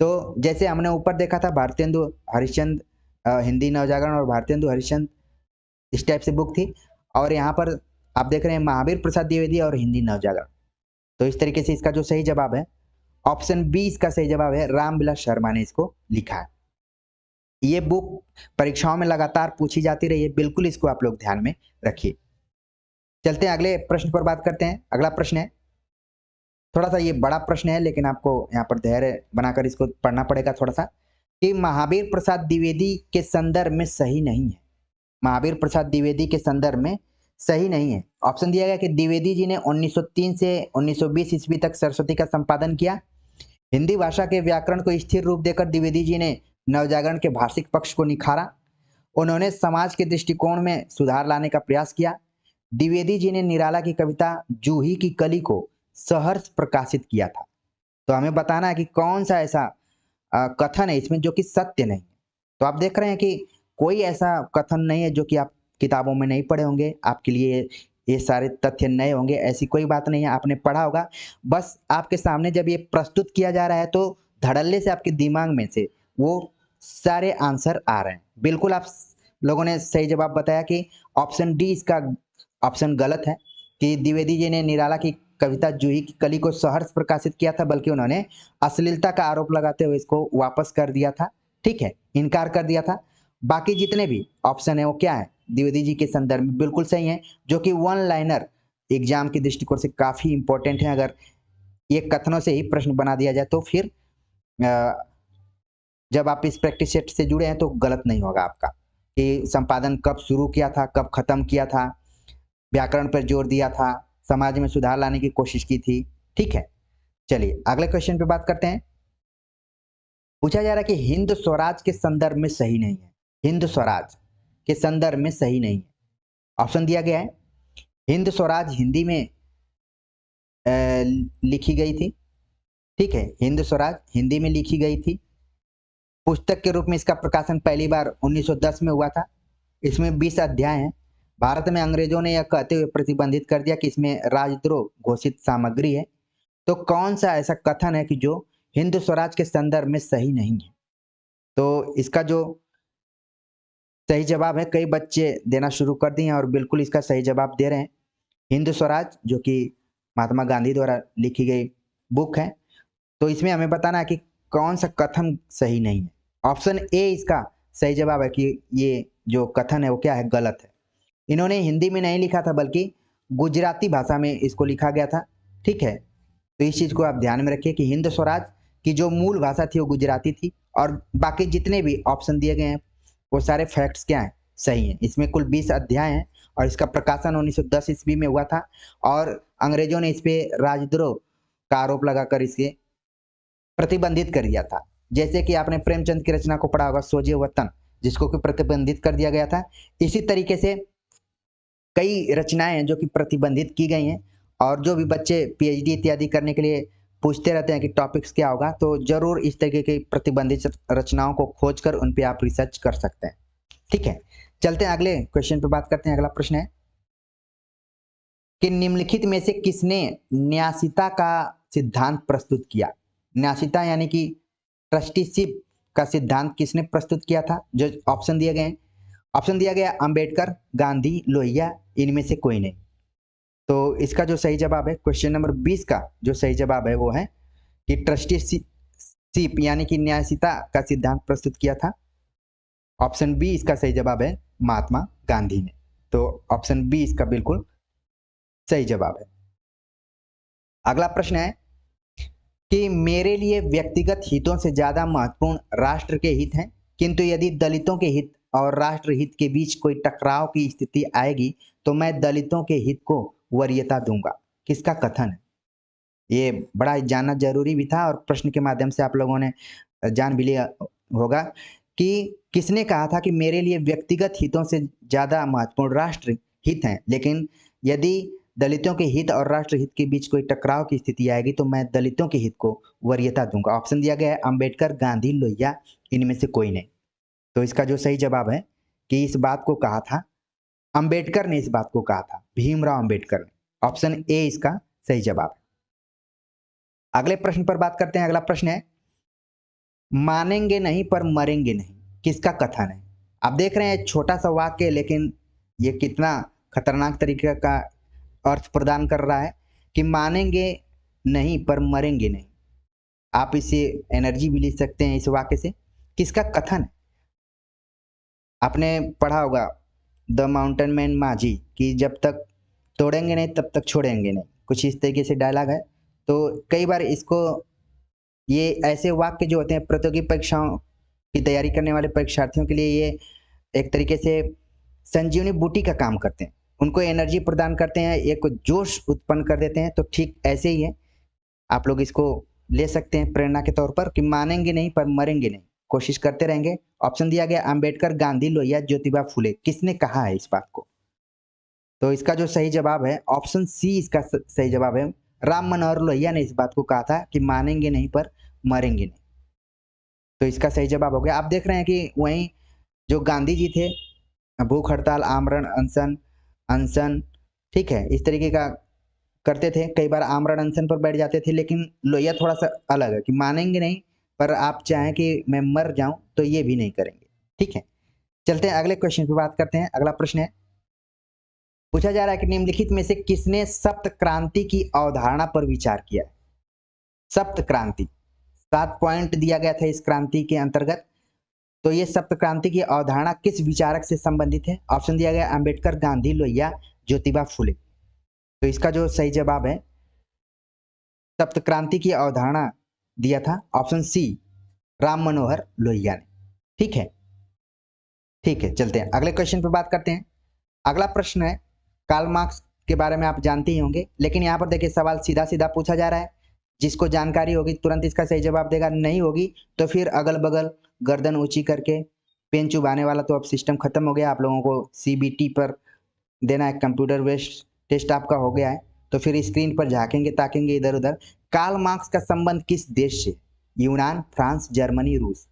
तो जैसे हमने ऊपर देखा था भारतेंदु हरिश्चंद्र हिंदी नवजागरण और भारतेंदु हरिश्चंद्र इस टाइप से बुक थी, और यहाँ पर आप देख रहे हैं महावीर प्रसाद द्विवेदी और हिंदी नवजागरण। तो इस तरीके से इसका जो सही जवाब है ऑप्शन बी इसका सही जवाब है, रामविलास शर्मा ने इसको लिखा है। ये बुक परीक्षाओं में लगातार पूछी जाती रही है, बिल्कुल इसको आप लोग ध्यान में रखिए। चलते हैं अगले प्रश्न पर बात करते हैं। अगला प्रश्न है, थोड़ा सा ये बड़ा प्रश्न है लेकिन आपको यहाँ पर धैर्य बनाकर इसको पढ़ना पड़ेगा थोड़ा सा, कि महावीर प्रसाद द्विवेदी के संदर्भ में सही नहीं है। महावीर प्रसाद द्विवेदी के संदर्भ में सही नहीं है। ऑप्शन दिया गया कि द्विवेदी जी ने 1903 से 1920 ईस्वी तक सरस्वती का संपादन किया। हिंदी भाषा के व्याकरण को स्थिर रूप देकर द्विवेदी जी ने नवजागरण के भाषिक पक्ष को निखारा। उन्होंने समाज के दृष्टिकोण में सुधार लाने का प्रयास किया। द्विवेदी जी ने निराला की कविता जूही की कली को सहर्ष प्रकाशित किया था। तो हमें बताना है कि कौन सा ऐसा कथन है इसमें जो कि सत्य नहीं है। तो आप देख रहे हैं कि कोई ऐसा कथन नहीं है जो कि आप किताबों में नहीं पढ़े होंगे, आपके लिए ये सारे तथ्य नए होंगे, ऐसी कोई बात नहीं है, आपने पढ़ा होगा। बस आपके सामने जब ये प्रस्तुत किया जा रहा है तो धड़ल्ले से आपके दिमाग में से वो सारे आंसर आ रहे हैं। बिल्कुल आप लोगों ने सही जवाब बताया कि ऑप्शन डी इसका ऑप्शन गलत है, कि द्विवेदी जी ने निराला की कविता जूही की कली को सहर्ष प्रकाशित किया था, बल्कि उन्होंने अश्लीलता का आरोप लगाते हुए इसको वापस कर दिया था। ठीक है, इनकार कर दिया था। बाकी जितने भी ऑप्शन है वो क्या है, द्विवेदी जी के संदर्भ में बिल्कुल सही है, जो कि वन लाइनर एग्जाम के दृष्टिकोण से काफी इंपॉर्टेंट है। अगर ये कथनों से ही प्रश्न बना दिया जाए तो फिर जब आप इस प्रैक्टिस सेट से जुड़े हैं तो गलत नहीं होगा आपका, कि संपादन कब शुरू किया था, कब खत्म किया था, व्याकरण पर जोर दिया था, समाज में सुधार लाने की कोशिश की थी। ठीक है, चलिए अगले क्वेश्चन पे बात करते हैं। पूछा जा रहा है कि हिंद स्वराज के संदर्भ में सही नहीं है। हिंद स्वराज के संदर्भ में सही नहीं है। ऑप्शन दिया गया है, हिंद स्वराज हिंदी में लिखी गई थी। ठीक है, हिंद स्वराज हिंदी में लिखी गई थी। पुस्तक के रूप में इसका प्रकाशन पहली बार 1910 में हुआ था। इसमें 20 अध्याय हैं। भारत में अंग्रेजों ने यह कहते हुए प्रतिबंधित कर दिया कि इसमें राजद्रोह घोषित सामग्री है। तो कौन सा ऐसा कथन है कि जो हिंद स्वराज के संदर्भ में सही नहीं है? तो इसका जो सही जवाब है, कई बच्चे देना शुरू कर दिए हैं और बिल्कुल इसका सही जवाब दे रहे हैं। हिंद स्वराज जो कि महात्मा गांधी द्वारा लिखी गई बुक है। तो इसमें हमें बताना है कि कौन सा कथन सही नहीं है। ऑप्शन ए इसका सही जवाब है कि ये जो कथन है वो क्या है, गलत है। इन्होंने हिंदी में नहीं लिखा था बल्कि गुजराती भाषा में इसको लिखा गया था। ठीक है, तो इस चीज़ को आप ध्यान में रखिए कि हिंद स्वराज की जो मूल भाषा थी वो गुजराती थी और बाकी जितने भी ऑप्शन दिए गए हैं वो सारे फैक्ट्स क्या हैं, सही हैं। इसमें कुल 20 अध्याय हैं और इसका प्रकाशन 1910 ईस्वी में हुआ था और अंग्रेजों ने इस पे राजद्रोह का आरोप लगाकर इसे प्रतिबंधित कर दिया था। जैसे कि आपने प्रेमचंद की रचना को पढ़ा होगा सोजे वतन, जिसको कि प्रतिबंधित कर दिया गया था। इसी तरीके से कई रचनाएं हैं जो कि प्रतिबंधित की गई हैं और जो भी बच्चे पीएचडी इत्यादि करने के लिए पूछते रहते हैं कि टॉपिक्स क्या होगा, तो जरूर इस तरीके की प्रतिबंधित रचनाओं को खोजकर उन पे आप रिसर्च कर सकते हैं। ठीक है, चलते हैं अगले क्वेश्चन पे बात करते हैं। अगला प्रश्न है कि निम्नलिखित में से किसने न्यासिता का सिद्धांत प्रस्तुत किया? न्यासिता यानी कि ट्रस्टीशिप का सिद्धांत किसने प्रस्तुत किया था? जो ऑप्शन दिए गए हैं, ऑप्शन दिया गया अंबेडकर, गांधी, लोहिया, इनमें से कोई नहीं। तो इसका जो सही जवाब है, क्वेश्चन नंबर 20 का जो सही जवाब है वो है कि ट्रस्टीशिप यानी कि न्यायसिता का सिद्धांत प्रस्तुत किया था। ऑप्शन बी इसका सही जवाब है, महात्मा गांधी ने। तो ऑप्शन बी इसका बिल्कुल सही जवाब है। अगला प्रश्न है कि मेरे लिए व्यक्तिगत हितों से ज्यादा महत्वपूर्ण राष्ट्र के हित हैं, किंतु यदि दलितों के हित और राष्ट्र हित के बीच कोई टकराव की स्थिति आएगी तो मैं दलितों के हित को वरीयता दूंगा। किसका कथन है? ये बड़ा जानना जरूरी भी था और प्रश्न के माध्यम से आप लोगों ने जान भी लिया होगा कि किसने कहा था कि मेरे लिए व्यक्तिगत हितों से ज्यादा महत्वपूर्ण राष्ट्र हित हैं, लेकिन यदि दलितों के हित और राष्ट्र हित के बीच कोई टकराव की स्थिति आएगी तो मैं दलितों के हित को वरीयता दूंगा। ऑप्शन दिया गया है अंबेडकर, गांधी, लोहिया, इनमें से कोई नहीं। तो इसका जो सही जवाब है कि इस बात को कहा था अंबेडकर ने, इस बात को कहा था भीमराव अंबेडकर ने। ऑप्शन ए इसका सही जवाब है। अगले प्रश्न पर बात करते हैं। अगला प्रश्न है मानेंगे नहीं पर मरेंगे नहीं, किसका कथन है? आप देख रहे हैं छोटा सा वाक्य है, लेकिन ये कितना खतरनाक तरीके का अर्थ प्रदान कर रहा है कि मानेंगे नहीं पर मरेंगे नहीं। आप इसे एनर्जी भी ले सकते हैं इस वाक्य से। किसका कथन है? आपने पढ़ा होगा द माउंटेन मैन माझी कि जब तक तोड़ेंगे नहीं तब तक छोड़ेंगे नहीं, कुछ इस तरीके से डायलॉग है। तो कई बार इसको, ये ऐसे वाक्य जो होते हैं प्रतियोगी परीक्षाओं की तैयारी करने वाले परीक्षार्थियों के लिए ये एक तरीके से संजीवनी बूटी का काम करते हैं। उनको एनर्जी प्रदान करते हैं, एक जोश उत्पन्न कर देते हैं। तो ठीक ऐसे ही है, आप लोग इसको ले सकते हैं प्रेरणा के तौर पर कि मानेंगे नहीं पर मरेंगे नहीं, कोशिश करते रहेंगे। ऑप्शन दिया गया अंबेडकर, गांधी, लोहिया, ज्योतिबा फुले। किसने कहा है इस बात को? तो इसका जो सही जवाब है ऑप्शन सी इसका सही जवाब है, राम मनोहर लोहिया ने इस बात को कहा था कि मानेंगे नहीं पर मरेंगे नहीं। तो इसका सही जवाब हो गया। आप देख रहे हैं कि वहीं जो गांधी जी थे भूख हड़ताल, आमरण अनशन, अनशन, ठीक है, इस तरीके का करते थे। कई बार आमरण अनशन पर बैठ जाते थे, लेकिन लोहिया थोड़ा सा अलग है कि मानेंगे नहीं पर आप चाहें कि मैं मर जाऊं तो ये भी नहीं करेंगे। ठीक है, चलते हैं अगले क्वेश्चन पे बात करते हैं। अगला प्रश्न है, पूछा जा रहा है कि निम्नलिखित में से किसने सप्त क्रांति की अवधारणा पर विचार किया? सप्त क्रांति, 7 पॉइंट दिया गया था इस क्रांति के अंतर्गत। तो ये सप्त क्रांति की अवधारणा किस विचारक से संबंधित है? ऑप्शन दिया गया अंबेडकर, गांधी, लोहिया, ज्योतिबा फुले। तो इसका जो सही जवाब है, सप्त क्रांति की अवधारणा दिया था ऑप्शन सी, राम मनोहर लोहिया ने। ठीक है, ठीक है, चलते हैं अगले क्वेश्चन पे बात करते हैं। अगला प्रश्न है, कार्ल मार्क्स के बारे में आप जानते ही होंगे, लेकिन यहाँ पर देखिए सवाल सीधा सीधा पूछा जा रहा है। जिसको जानकारी होगी तुरंत इसका सही जवाब देगा, नहीं होगी तो फिर अगल बगल गर्दन ऊंची करके पेन चुबाने वाला तो अब सिस्टम खत्म हो गया। आप लोगों को सीबीटी पर देना है, कंप्यूटर बेस्ड टेस्ट आपका हो गया है। तो फिर स्क्रीन पर झांकेंगे ताकेंगे इधर उधर। कार्ल मार्क्स का संबंध किस देश से? यूनान, फ्रांस, जर्मनी, रूस।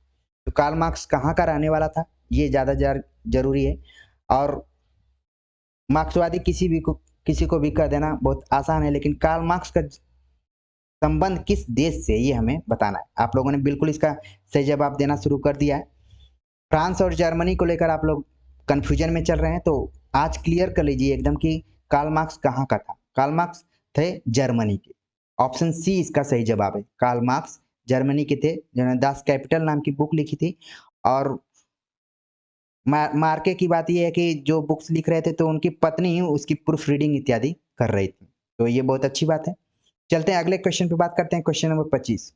तो कार्ल मार्क्स कहाँ का रहने वाला था, ये ज़्यादा जरूरी है। और मार्क्सवादी किसी को भी कर देना बहुत आसान है, लेकिन कार्ल मार्क्स का संबंध किस देश से, ये हमें बताना है। आप लोगों ने बिल्कुल इसका सही जवाब देना शुरू कर दिया है। फ्रांस और जर्मनी को लेकर आप लोग कंफ्यूजन में चल रहे हैं, तो आज क्लियर कर लीजिए एकदम कि कार्ल मार्क्स कहाँ का था। कार्ल मार्क्स थे जर्मनी के। ऑप्शन सी इसका सही जवाब है। कार्ल मार्क्स जर्मनी के थे, जिन्होंने दास कैपिटल नाम की बुक लिखी थी। और मार्के की बात यह है कि जो बुक्स लिख रहे थे तो उनकी पत्नी ही उसकी प्रूफ रीडिंग इत्यादि कर रही थी, तो ये बहुत अच्छी बात है। चलते हैं अगले क्वेश्चन पे बात करते हैं। क्वेश्चन नंबर 25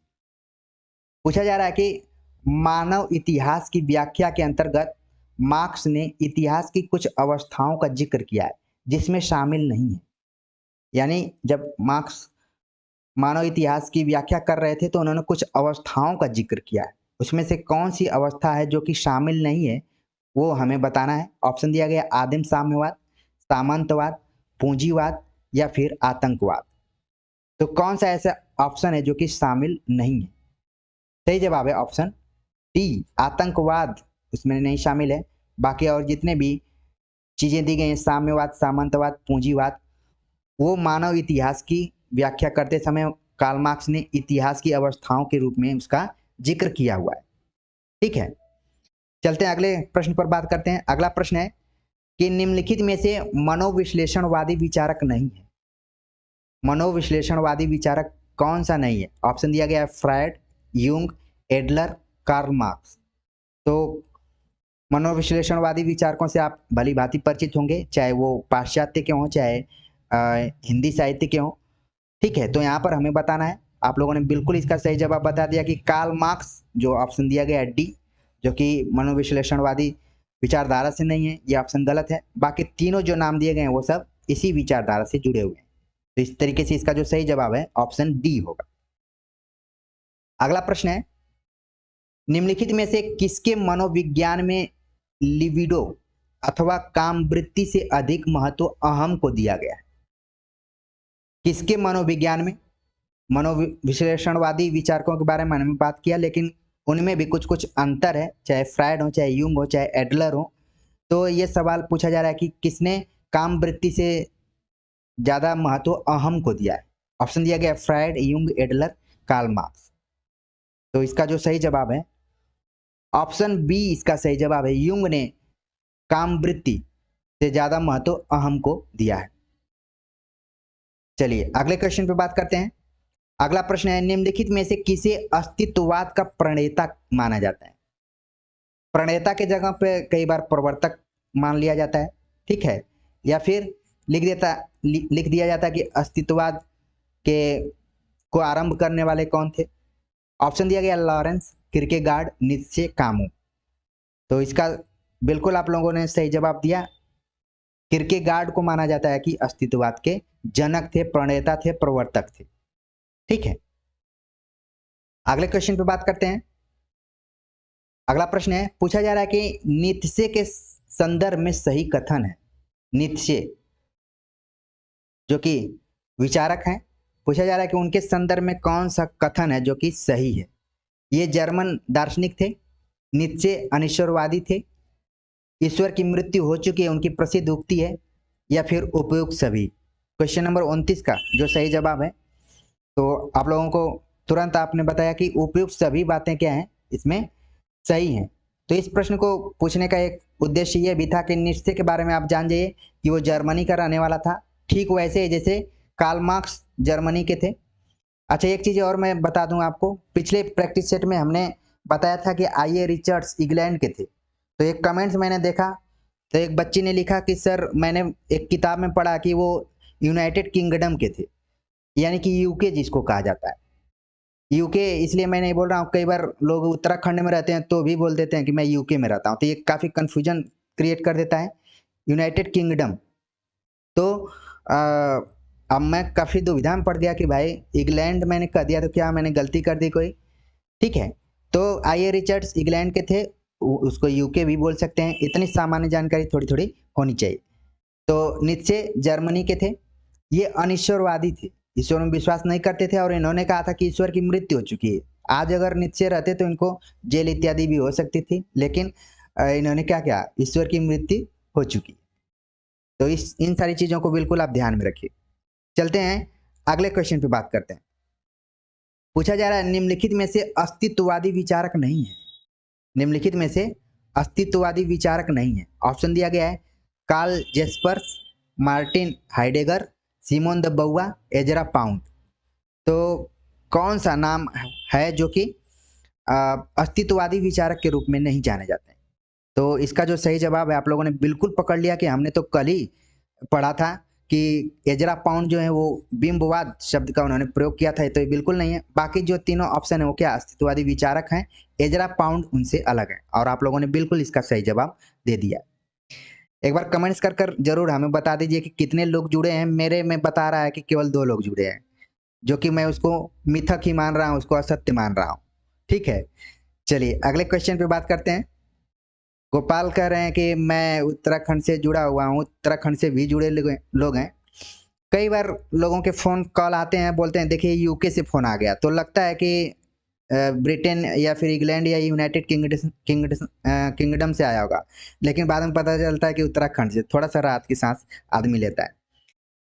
पूछा जा रहा है कि मानव इतिहास की व्याख्या के अंतर्गत मार्क्स ने इतिहास की कुछ अवस्थाओं का जिक्र किया है जिसमें शामिल नहीं है। यानी जब मार्क्स मानव इतिहास की व्याख्या कर रहे थे तो उन्होंने कुछ अवस्थाओं का जिक्र किया है, उसमें से कौन सी अवस्था है जो कि शामिल नहीं है वो हमें बताना है। ऑप्शन दिया गया आदिम साम्यवाद, सामंतवाद, पूंजीवाद या फिर आतंकवाद। तो कौन सा ऐसा ऑप्शन है जो कि शामिल नहीं है? सही जवाब है ऑप्शन डी, आतंकवाद उसमें नहीं शामिल है। बाकी और जितने भी चीजें दी गई हैं, साम्यवाद, सामंतवाद, पूंजीवाद, वो मानव इतिहास की व्याख्या करते समय कार्ल मार्क्स ने इतिहास की अवस्थाओं के रूप में उसका जिक्र किया हुआ है। ठीक है, चलते हैं अगले प्रश्न पर बात करते हैं। अगला प्रश्न है कि निम्नलिखित में से मनोविश्लेषणवादी विचारक नहीं है। मनोविश्लेषणवादी विचारक कौन सा नहीं है? ऑप्शन दिया गया है Freud, Jung, Adler, Karl Marx. तो मनोविश्लेषणवादी विचारकों से आप भली भांति परिचित होंगे, चाहे वो पाश्चात्य के हों चाहे हिंदी साहित्य के हों। ठीक है, तो यहाँ पर हमें बताना है। आप लोगों ने बिल्कुल इसका सही जवाब बता दिया कि कार्ल मार्क्स, जो ऑप्शन दिया गया है डी, जो कि मनोविश्लेषणवादी विचारधारा से नहीं है, ये ऑप्शन गलत है। बाकी तीनों जो नाम दिए गए हैं वो सब इसी विचारधारा से जुड़े हुए हैं, तो इस तरीके से इसका जो सही जवाब है ऑप्शन डी होगा। अगला प्रश्न है, निम्नलिखित में से किसके मनोविज्ञान में लिबिडो अथवा कामवृत्ति से अधिक महत्व अहम को दिया गया है? किसके मनोविज्ञान में? मनोविश्लेषणवादी विचारकों के बारे में हमने बात किया, लेकिन उनमें भी कुछ कुछ अंतर है, चाहे फ्रायड हो, चाहे यूंग हो, चाहे एडलर हो। तो ये सवाल पूछा जा रहा है कि किसने कामवृत्ति से ज्यादा महत्व अहम को दिया है? ऑप्शन दिया गया Freud, Jung, Adler, Karl Marx. तो इसका जो सही जवाब है ऑप्शन बी इसका सही जवाब है। यूंग ने कामवृत्ति से ज्यादा महत्व अहम को दिया है। चलिए अगले क्वेश्चन पे बात करते हैं। अगला प्रश्न है, निम्नलिखित में से किसे अस्तित्ववाद का प्रणेता माना जाता है? प्रणेता के जगह पे कई बार प्रवर्तक मान लिया जाता है, ठीक है, या फिर लिख दिया जाता है कि अस्तित्ववाद के को आरंभ करने वाले कौन थे? ऑप्शन दिया गया लॉरेंस, किरकेगार्ड, नीत्शे, कामू। तो इसका बिल्कुल आप लोगों ने सही जवाब दिया। किरकेगार्ड को माना जाता है कि अस्तित्ववाद के जनक थे, प्रणेता थे, प्रवर्तक थे। ठीक है, अगले क्वेश्चन पे बात करते हैं। अगला प्रश्न है, पूछा जा रहा है कि नीत्शे के संदर्भ में सही कथन है। नीत्शे जो कि विचारक हैं, पूछा जा रहा है कि उनके संदर्भ में कौन सा कथन है जो कि सही है? ये जर्मन दार्शनिक थे, नीत्शे अनिश्वरवादी थे, ईश्वर की मृत्यु हो चुकी है उनकी प्रसिद्ध उक्ति है, या फिर उपयुक्त सभी। क्वेश्चन नंबर 29 का जो सही जवाब है, तो आप लोगों को तुरंत आपने बताया कि उपयुक्त सभी बातें क्या हैं, इसमें सही हैं। तो इस प्रश्न को पूछने का एक उद्देश्य यह भी था कि नीत्शे के बारे में आप जान जाइए कि वो जर्मनी का रहने वाला था, ठीक वैसे जैसे कार्ल मार्क्स जर्मनी के थे। अच्छा, एक चीज़ और मैं बता दूं आपको, पिछले प्रैक्टिस सेट में हमने बताया था कि आई.ए. रिचर्ड्स इंग्लैंड के थे। तो एक कमेंट्स मैंने देखा, तो एक बच्ची ने लिखा कि सर मैंने एक किताब में पढ़ा कि वो यूनाइटेड किंगडम के थे, यानी कि यूके जिसको कहा जाता है। यूके इसलिए मैं नहीं बोल रहा हूँ, कई बार लोग उत्तराखंड में रहते हैं तो भी बोल देते हैं कि मैं यूके में रहता हूँ, तो ये काफ़ी कन्फ्यूजन क्रिएट कर देता है। यूनाइटेड किंगडम, तो अब मैं काफ़ी दुविधा में पड़ गया कि भाई इंग्लैंड मैंने कह दिया तो क्या मैंने गलती कर दी कोई? ठीक है, तो आई.ए. रिचर्ड्स इंग्लैंड के थे, उसको यूके भी बोल सकते हैं। इतनी सामान्य जानकारी थोड़ी थोड़ी होनी चाहिए। तो नीत्शे जर्मनी के थे, ये अनिश्वरवादी थे, ईश्वर में विश्वास नहीं करते थे, और इन्होंने कहा था कि ईश्वर की मृत्यु हो चुकी है। आज अगर नीत्शे रहते तो इनको जेल इत्यादि भी हो सकती थी, लेकिन इन्होंने क्या किया, ईश्वर की मृत्यु हो चुकी। तो इन सारी चीज़ों को बिल्कुल आप ध्यान में रखिए। चलते हैं अगले क्वेश्चन पे बात करते हैं। पूछा जा रहा है निम्नलिखित में से अस्तित्ववादी विचारक नहीं है, निम्नलिखित में से अस्तित्ववादी विचारक नहीं है। ऑप्शन दिया गया है Karl Jaspers, Martin Heidegger, Simone de Beauvoir, Ezra Pound. तो कौन सा नाम है जो कि अस्तित्ववादी विचारक के रूप में नहीं जाने जाते हैं? तो इसका जो सही जवाब है, आप लोगों ने बिल्कुल पकड़ लिया कि हमने तो कल ही पढ़ा था कि एजरा पाउंड जो है वो बिंबवाद शब्द का उन्होंने प्रयोग किया था, तो ये बिल्कुल नहीं है। बाकी जो तीनों ऑप्शन है वो क्या अस्तित्ववादी विचारक हैं, एजरा पाउंड उनसे अलग है, और आप लोगों ने बिल्कुल इसका सही जवाब दे दिया। एक बार कमेंट्स कर जरूर हमें बता दीजिए कि कितने लोग जुड़े हैं। मेरे में बता रहा है कि केवल 2 लोग जुड़े हैं, जो कि मैं उसको मिथक ही मान रहा हूँ, उसको असत्य मान रहा हूँ। ठीक है, चलिए अगले क्वेश्चन पे बात करते हैं। गोपाल कह रहे हैं कि मैं उत्तराखंड से जुड़ा हुआ हूँ, उत्तराखंड से भी जुड़े लोग हैं। कई बार लोगों के फ़ोन कॉल आते हैं, बोलते हैं देखिए यूके से फ़ोन आ गया, तो लगता है कि ब्रिटेन या फिर इंग्लैंड या यूनाइटेड किंगडम से आया होगा, लेकिन बाद में पता चलता है कि उत्तराखंड से। थोड़ा सा राहत की सांस आदमी लेता है।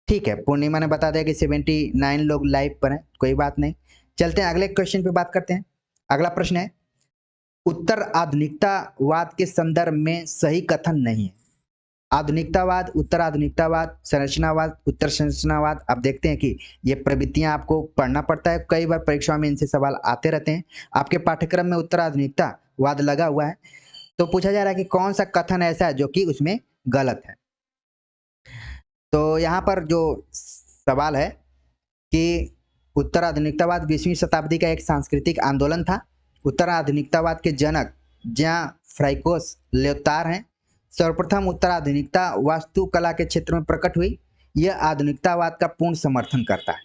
ठीक है, पूर्णिमा ने बता दिया कि 79 लोग लाइव पर हैं, कोई बात नहीं। चलते हैं अगले क्वेश्चन पे बात करते हैं। अगला प्रश्न है उत्तर आधुनिकतावाद के संदर्भ में सही कथन नहीं है। आधुनिकतावाद, उत्तर आधुनिकतावाद, संरचनावाद, उत्तर संरचनावाद। आप देखते हैं कि ये प्रवृत्तियां आपको पढ़ना पड़ता है, कई बार परीक्षाओं में इनसे सवाल आते रहते हैं। आपके पाठ्यक्रम में उत्तर आधुनिकतावाद लगा हुआ है, तो पूछा जा रहा है कि कौन सा कथन ऐसा है जो कि उसमें गलत है। तो यहाँ पर जो सवाल है कि उत्तर आधुनिकतावाद 20वीं शताब्दी का एक सांस्कृतिक आंदोलन था। उत्तर आधुनिकतावाद के जनक जहाँ फ्राइकोस ल्योतार हैं। सर्वप्रथम उत्तर आधुनिकता वास्तुकला के क्षेत्र में प्रकट हुई। यह आधुनिकतावाद का पूर्ण समर्थन करता है।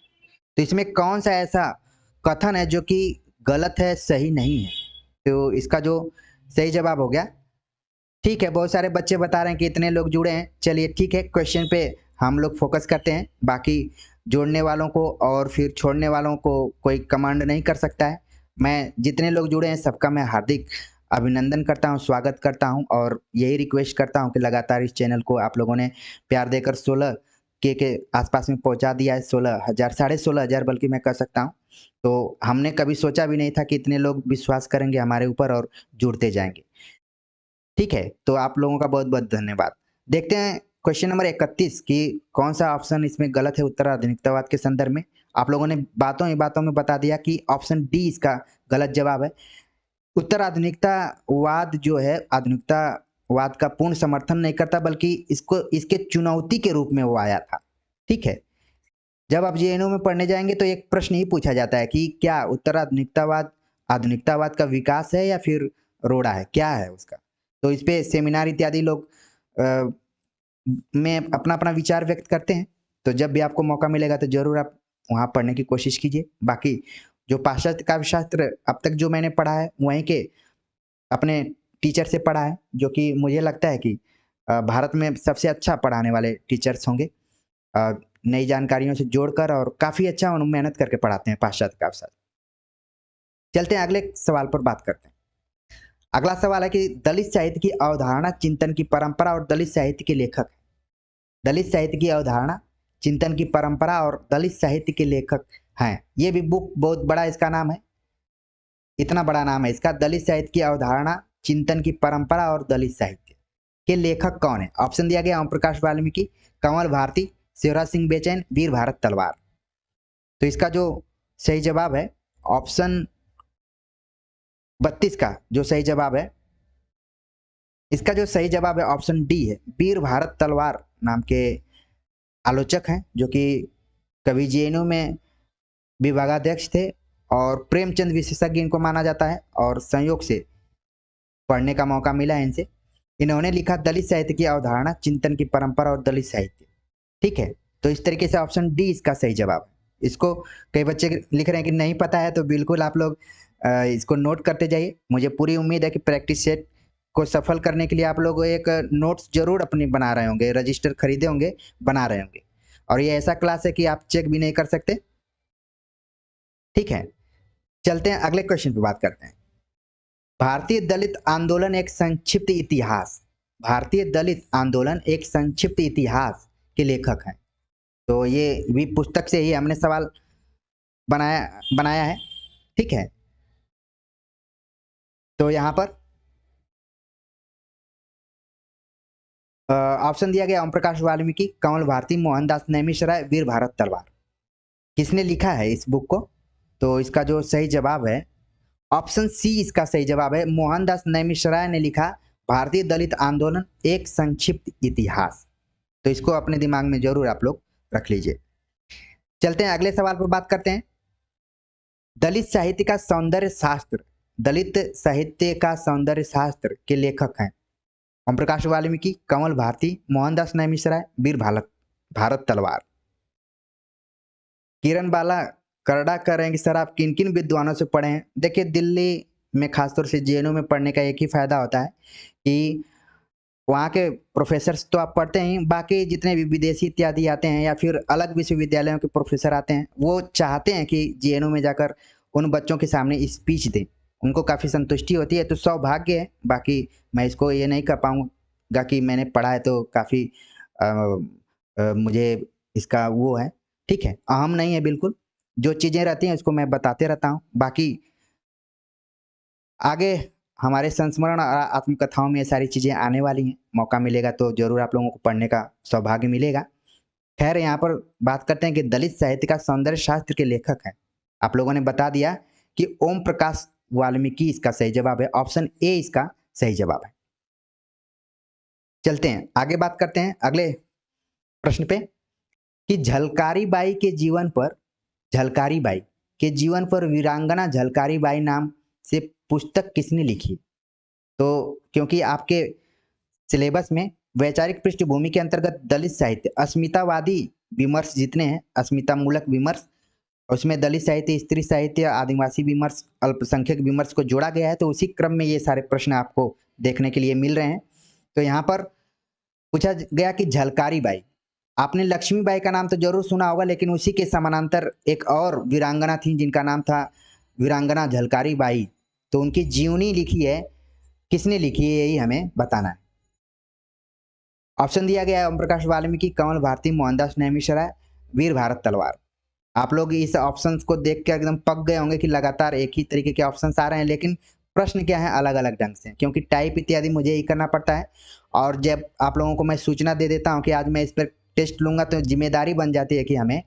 तो इसमें कौन सा ऐसा कथन है जो कि गलत है, सही नहीं है? तो इसका जो सही जवाब हो गया। ठीक है, बहुत सारे बच्चे बता रहे हैं कि इतने लोग जुड़े हैं। चलिए ठीक है, क्वेश्चन पे हम लोग फोकस करते हैं। बाकी जोड़ने वालों को और फिर छोड़ने वालों को कोई कमांड नहीं कर सकता है। मैं जितने लोग जुड़े हैं सबका मैं हार्दिक अभिनंदन करता हूं, स्वागत करता हूं, और यही रिक्वेस्ट करता हूं कि लगातार इस चैनल को आप लोगों ने प्यार देकर 16 के आसपास में पहुंचा दिया है। 16,000, 16,500 बल्कि मैं कह सकता हूं। तो हमने कभी सोचा भी नहीं था कि इतने लोग विश्वास करेंगे हमारे ऊपर और जुड़ते जाएंगे। ठीक है, तो आप लोगों का बहुत बहुत धन्यवाद। देखते हैं क्वेश्चन नंबर 31 कि कौन सा ऑप्शन इसमें गलत है उत्तर आधुनिकतावाद के संदर्भ में। आप लोगों ने बातों ही बातों में बता दिया कि ऑप्शन डी इसका गलत जवाब है। उत्तर आधुनिकतावाद जो है आधुनिकतावाद का पूर्ण समर्थन नहीं करता, बल्कि इसको इसके चुनौती के रूप में वो आया था। ठीक है, जब आप जेएनयू में पढ़ने जाएंगे तो एक प्रश्न ही पूछा जाता है कि क्या उत्तर आधुनिकतावाद का विकास है या फिर रोड़ा है, क्या है उसका। तो इस पे सेमिनार इत्यादि लोग में अपना अपना विचार व्यक्त करते हैं। तो जब भी आपको मौका मिलेगा तो जरूर आप वहाँ पढ़ने की कोशिश कीजिए। बाकी जो पाश्चात्य काव्यशास्त्र अब तक जो मैंने पढ़ा है वहीं के अपने टीचर से पढ़ा है, जो कि मुझे लगता है कि भारत में सबसे अच्छा पढ़ाने वाले टीचर्स होंगे। नई जानकारियों से जोड़कर और काफ़ी अच्छा उन्होंने मेहनत करके पढ़ाते हैं पाश्चात्य काव्यशास्त्र। चलते हैं अगले सवाल पर बात करते हैं। अगला सवाल है कि दलित साहित्य की अवधारणा, चिंतन की परंपरा और दलित साहित्य के लेखक। दलित साहित्य की अवधारणा, चिंतन की परंपरा और दलित साहित्य के लेखक हैं। ये भी बुक बहुत बड़ा इसका नाम है, इतना बड़ा नाम है इसका। दलित साहित्य की अवधारणा, चिंतन की परंपरा और दलित साहित्य के लेखक कौन है? ऑप्शन दिया गया ओम प्रकाश वाल्मीकि, कंवर भारती, शिवराज सिंह बेचैन, वीर भारत तलवार। तो इसका जो सही जवाब है ऑप्शन 32 का जो सही जवाब है, इसका जो सही जवाब है ऑप्शन डी है। वीर भारत तलवार नाम के आलोचक हैं, जो कि कवि जेएनयू में विभागाध्यक्ष थे और प्रेमचंद विशेषज्ञ इनको माना जाता है, और संयोग से पढ़ने का मौका मिला है इनसे। इन्होंने लिखा दलित साहित्य की अवधारणा, चिंतन की परंपरा और दलित साहित्य। ठीक है, तो इस तरीके से ऑप्शन डी इसका सही जवाब है। इसको कई बच्चे लिख रहे हैं कि नहीं पता है, तो बिल्कुल आप लोग इसको नोट करते जाइए। मुझे पूरी उम्मीद है कि प्रैक्टिस सेट को सफल करने के लिए आप लोग एक नोट्स जरूर अपनी बना रहे होंगे, रजिस्टर खरीदे होंगे, बना रहे होंगे, और ये ऐसा क्लास है कि आप चेक भी नहीं कर सकते। ठीक है, चलते हैं अगले क्वेश्चन पे बात करते हैं। भारतीय दलित आंदोलन एक संक्षिप्त इतिहास। भारतीय दलित आंदोलन एक संक्षिप्त इतिहास के लेखक हैं। तो ये भी पुस्तक से ही हमने सवाल बनाया है। ठीक है, तो यहाँ पर ऑप्शन दिया गया ओम प्रकाश वाल्मीकि, कमल भारती, मोहनदास नैमिषराय, वीर भारत तलवार। किसने लिखा है इस बुक को? तो इसका जो सही जवाब है ऑप्शन सी इसका सही जवाब है। मोहनदास नैमिषराय ने लिखा भारतीय दलित आंदोलन एक संक्षिप्त इतिहास। तो इसको अपने दिमाग में जरूर आप लोग रख लीजिए। चलते हैं अगले सवाल पर बात करते हैं। दलित साहित्य का सौंदर्य शास्त्र, दलित साहित्य का सौंदर्य शास्त्र के लेखक हैं ओम प्रकाश वाल्मीकि, कमल भारती, मोहनदास नैमिषराय, वीर भारत तलवार। किरण बाला करड़ा कर रहे हैं कि सर आप किन किन विद्वानों से पढ़े हैं। देखिए दिल्ली में खासतौर से जेएनयू में पढ़ने का एक ही फायदा होता है कि वहाँ के प्रोफेसर्स तो आप पढ़ते हैं, बाकी जितने भी विदेशी इत्यादि आते हैं या फिर अलग विश्वविद्यालयों के प्रोफेसर आते हैं, वो चाहते हैं कि जेएनयू में जाकर उन बच्चों के सामने स्पीच दें, उनको काफ़ी संतुष्टि होती है। तो सौभाग्य है, बाकी मैं इसको ये नहीं कह पाऊँगा कि मैंने पढ़ा है तो काफ़ी मुझे इसका वो है, ठीक है, अहम नहीं है बिल्कुल। जो चीज़ें रहती हैं उसको मैं बताते रहता हूँ। बाकी आगे हमारे संस्मरण और आत्मकथाओं में ये सारी चीज़ें आने वाली हैं, मौका मिलेगा तो जरूर आप लोगों को पढ़ने का सौभाग्य मिलेगा। खैर यहाँ पर बात करते हैं कि दलित साहित्य का सौंदर्य शास्त्र के लेखक हैं। आप लोगों ने बता दिया कि ओम प्रकाश वाल्मीकि इसका सही जवाब है, ऑप्शन ए इसका सही जवाब है। चलते हैं आगे, बात करते हैं अगले प्रश्न पे कि झलकारी बाई के जीवन पर वीरांगना झलकारी बाई नाम से पुस्तक किसने लिखी? तो क्योंकि आपके सिलेबस में वैचारिक पृष्ठभूमि के अंतर्गत दलित साहित्य, अस्मितावादी विमर्श जितने हैं, अस्मितामूलक विमर्श, उसमें दलित साहित्य, स्त्री साहित्य, आदिवासी विमर्श, अल्पसंख्यक विमर्श को जोड़ा गया है। तो उसी क्रम में ये सारे प्रश्न आपको देखने के लिए मिल रहे हैं। तो यहाँ पर पूछा गया कि झलकारी बाई, आपने लक्ष्मीबाई का नाम तो जरूर सुना होगा, लेकिन उसी के समानांतर एक और वीरांगना थी जिनका नाम था वीरांगना झलकारी बाई। तो उनकी जीवनी लिखी है, किसने लिखी है यही हमें बताना है। ऑप्शन दिया गया है ओम प्रकाश वाल्मीकि, कमल भारती, मोहनदास नैमिषराय, वीर भारत तलवार। आप लोग इस ऑप्शंस को देख के एकदम पक गए होंगे कि लगातार एक ही तरीके के ऑप्शंस आ रहे हैं, लेकिन प्रश्न क्या है अलग अलग ढंग से, क्योंकि टाइप इत्यादि मुझे ही करना पड़ता है। और जब आप लोगों को मैं सूचना दे देता हूँ कि आज मैं इस पर टेस्ट लूंगा, तो जिम्मेदारी बन जाती है कि हमें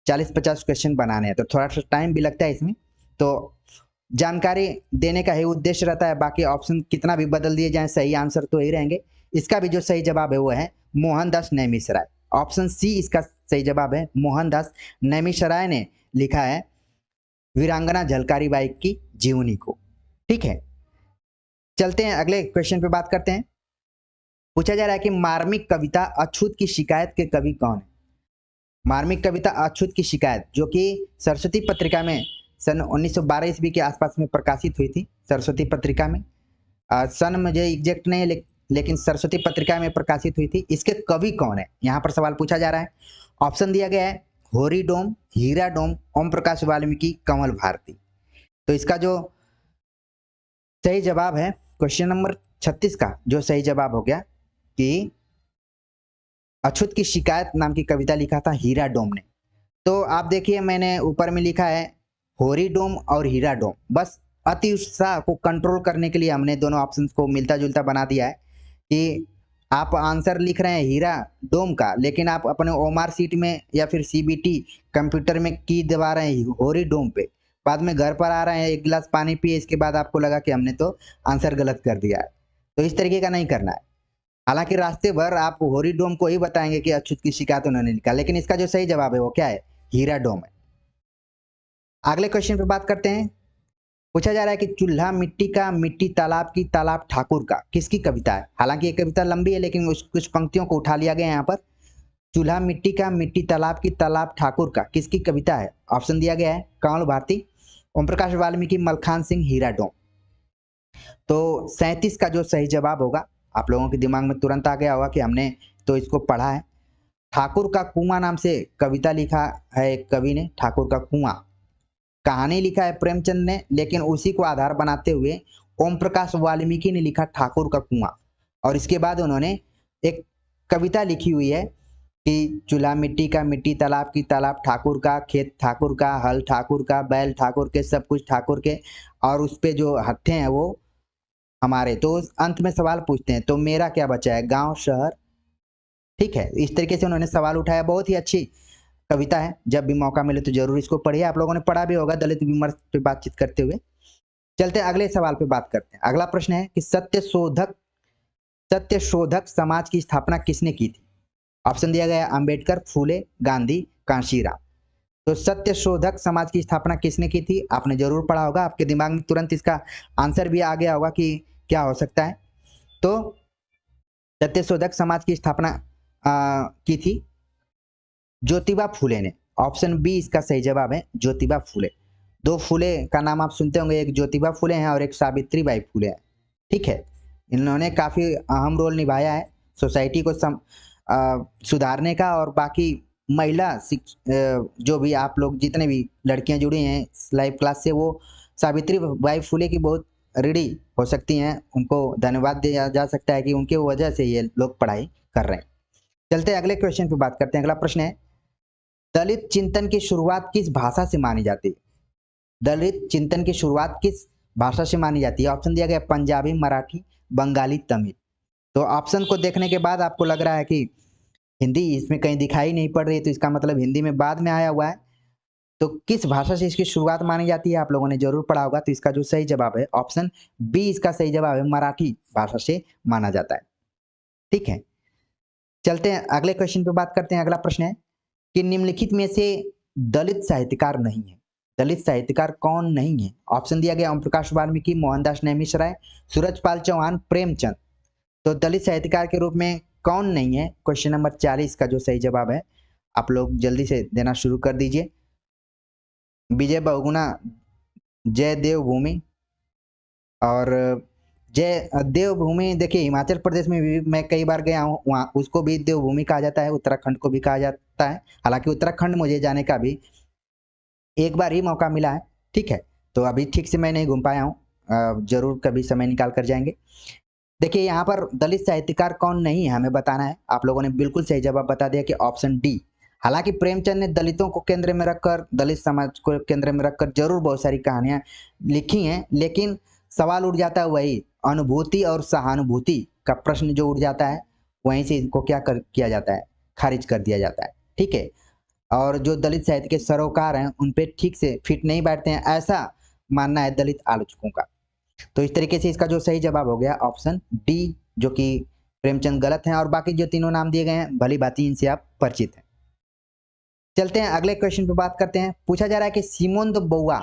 40-50 क्वेश्चन बनाने हैं, तो थोड़ा सा टाइम भी लगता है इसमें। तो जानकारी देने का ही उद्देश्य रहता है, बाकी ऑप्शन कितना भी बदल दिए जाएं सही आंसर तो ही रहेंगे। इसका भी जो सही जवाब है वो है मोहनदास नैमिषराय, ऑप्शन सी इसका सही जवाब है। मोहनदास नैमिषराय ने लिखा है वीरांगना झलकारी बाई की जीवनी को, ठीक है। चलते हैं अगले क्वेश्चन पे बात करते हैं। पूछा जा रहा है कि मार्मिक कविता अछूत की शिकायत के कवि कौन है? मार्मिक कविता अछूत की शिकायत, जो कि सरस्वती पत्रिका में सन 1912 ईस्वी के आसपास में प्रकाशित हुई थी। सरस्वती पत्रिका में सन मुझे एग्जैक्ट नहीं है, लेकिन सरस्वती पत्रिका में प्रकाशित हुई थी। इसके कवि कौन है, यहाँ पर सवाल पूछा जा रहा है। ऑप्शन दिया गया है होरी डोम, हीरा डोम, ओम प्रकाश वाल्मीकि, कमल भारती। तो इसका जो सही जवाब है क्वेश्चन नंबर 36 का जो सही जवाब हो गया कि अछूत की शिकायत नाम की कविता लिखा था हीरा डोम ने। तो आप देखिए मैंने ऊपर में लिखा है होरी डोम और हीरा डोम, बस अति उत्साह को कंट्रोल करने के लिए हमने दोनों ऑप्शंस को मिलता जुलता बना दिया है कि आप आंसर लिख रहे हैं हीरा डोम का, लेकिन आप अपने ओमार सीट में या फिर सीबीटी कंप्यूटर में की दबा रहे हैं होरी डोम पे, बाद में घर पर आ रहे हैं, एक गिलास पानी पिए, इसके बाद आपको लगा कि हमने तो आंसर गलत कर दिया है। तो इस तरीके का नहीं करना है। हालांकि रास्ते भर आप होरी डोम को ही बताएंगे कि अछूत की शिकायत उन्होंने लिखा, लेकिन इसका जो सही जवाब है वो क्या है, हीरा डोम है। अगले क्वेश्चन पे बात करते हैं। पूछा जा रहा है कि चूल्हा मिट्टी का मिट्टी तालाब की तालाब ठाकुर का किसकी कविता है? हालांकि ये कविता लंबी है, लेकिन कुछ पंक्तियों को उठा लिया गया है यहाँ पर। चूल्हा मिट्टी का मिट्टी तालाब की तालाब ठाकुर का किसकी कविता है? ऑप्शन दिया गया है कमल भारती, ओम प्रकाश वाल्मीकि, मलखान सिंह, हीरा डोम। तो 37 का जो सही जवाब होगा, आप लोगों के दिमाग में तुरंत आ गया होगा कि हमने तो इसको पढ़ा है। ठाकुर का कुआं नाम से कविता लिखा है एक कवि ने, ठाकुर का कुआं। कहानी लिखा है प्रेमचंद ने, लेकिन उसी को आधार बनाते हुए ओम प्रकाश वाल्मीकि ने लिखा ठाकुर का कुआं। और इसके बाद उन्होंने एक कविता लिखी हुई है कि चूल्हा मिट्टी का, मिट्टी तालाब की, तालाब ठाकुर का, खेत ठाकुर का, हल ठाकुर का, बैल ठाकुर के, सब कुछ ठाकुर के, और उस पे जो हत्थे हैं वो हमारे। तो अंत में सवाल पूछते हैं, तो मेरा क्या बचा है, गांव शहर। ठीक है, इस तरीके से उन्होंने सवाल उठाया। बहुत ही अच्छी कविता है, जब भी मौका मिले तो जरूर इसको पढ़िए। आप लोगों ने पढ़ा भी होगा दलित विमर्श पे बातचीत करते हुए। चलते अगले सवाल पे बात करते हैं। अगला प्रश्न है कि सत्य शोधक समाज की स्थापना किसने की थी? ऑप्शन दिया गया अंबेडकर, फूले, गांधी, कांशीराम। तो सत्य शोधक समाज की स्थापना किसने की थी? आपने जरूर पढ़ा होगा, आपके दिमाग में तुरंत इसका आंसर भी आ गया होगा कि क्या हो सकता है। तो सत्य शोधक समाज की स्थापना की थी ज्योतिबा फूले ने। ऑप्शन बी इसका सही जवाब है, ज्योतिबा फूले। दो फूले का नाम आप सुनते होंगे, एक ज्योतिबा फूले हैं और एक सावित्रीबाई फूले हैं। ठीक है, इन्होंने काफी अहम रोल निभाया है सोसाइटी को सुधारने का। और बाकी महिला जो भी आप लोग जितने भी लड़कियां जुड़ी हैं लाइव क्लास से, वो सावित्रीबाई फूले की बहुत ऋणी हो सकती हैं। उनको धन्यवाद दिया जा सकता है कि उनके वजह से ये लोग पढ़ाई कर रहे हैं। चलते अगले क्वेश्चन पे बात करते हैं। अगला प्रश्न है, दलित चिंतन की शुरुआत किस भाषा से मानी जाती है? दलित चिंतन की शुरुआत किस भाषा से मानी जाती है? ऑप्शन दिया गया पंजाबी, मराठी, बंगाली, तमिल। तो ऑप्शन को देखने के बाद आपको लग रहा है कि हिंदी इसमें कहीं दिखाई नहीं पड़ रही, तो इसका मतलब हिंदी में बाद में आया हुआ है। तो किस भाषा से इसकी शुरुआत मानी जाती है, आप लोगों ने जरूर पढ़ा होगा। तो इसका जो सही जवाब है ऑप्शन बी इसका सही जवाब है, मराठी भाषा से माना जाता है। ठीक है, चलते हैं अगले क्वेश्चन पे बात करते हैं। अगला प्रश्न है कि निम्नलिखित में से दलित साहित्यकार नहीं है। दलित साहित्यकार कौन नहीं है? ऑप्शन दिया गया ओम प्रकाश वाल्मीकि, मोहनदास नेमिशराय, सूरजपाल चौहान, प्रेमचंद। तो दलित साहित्यकार के रूप में कौन नहीं है? क्वेश्चन नंबर 40 का जो सही जवाब है, आप लोग जल्दी से देना शुरू कर दीजिए। विजय बहुगुणा, जय देवभूमि और जय देवभूमि। देखिए हिमाचल प्रदेश में भी मैं कई बार गया हूँ, वहाँ उसको भी देवभूमि कहा जाता है, उत्तराखंड को भी कहा जाता है। हालांकि उत्तराखंड मुझे जाने का भी एक बार ही मौका मिला है। ठीक है, तो अभी ठीक से मैं नहीं घूम पाया हूँ, जरूर कभी समय निकाल कर जाएंगे। देखिए यहाँ पर दलित साहित्यकार कौन नहीं है हमें बताना है। आप लोगों ने बिल्कुल सही जवाब बता दिया कि ऑप्शन डी। हालांकि प्रेमचंद ने दलितों को केंद्र में रखकर, दलित समाज को केंद्र में रखकर जरूर बहुत सारी कहानियां लिखी हैं, लेकिन सवाल उठ जाता है वही अनुभूति और सहानुभूति का प्रश्न जो उठ जाता है, वहीं से इनको किया जाता है, खारिज कर दिया जाता है। ठीक है, और जो दलित साहित्य के सरोकार हैं उन पे ठीक से फिट नहीं बैठते हैं, ऐसा मानना है दलित आलोचकों का। तो इस तरीके से इसका जो सही जवाब हो गया ऑप्शन डी, जो कि प्रेमचंद गलत है। और बाकी जो तीनों नाम दिए गए हैं भली भांति इनसे आप परिचित हैं। चलते हैं अगले क्वेश्चन पे बात करते हैं। पूछा जा रहा है कि सिमोन द बोआ,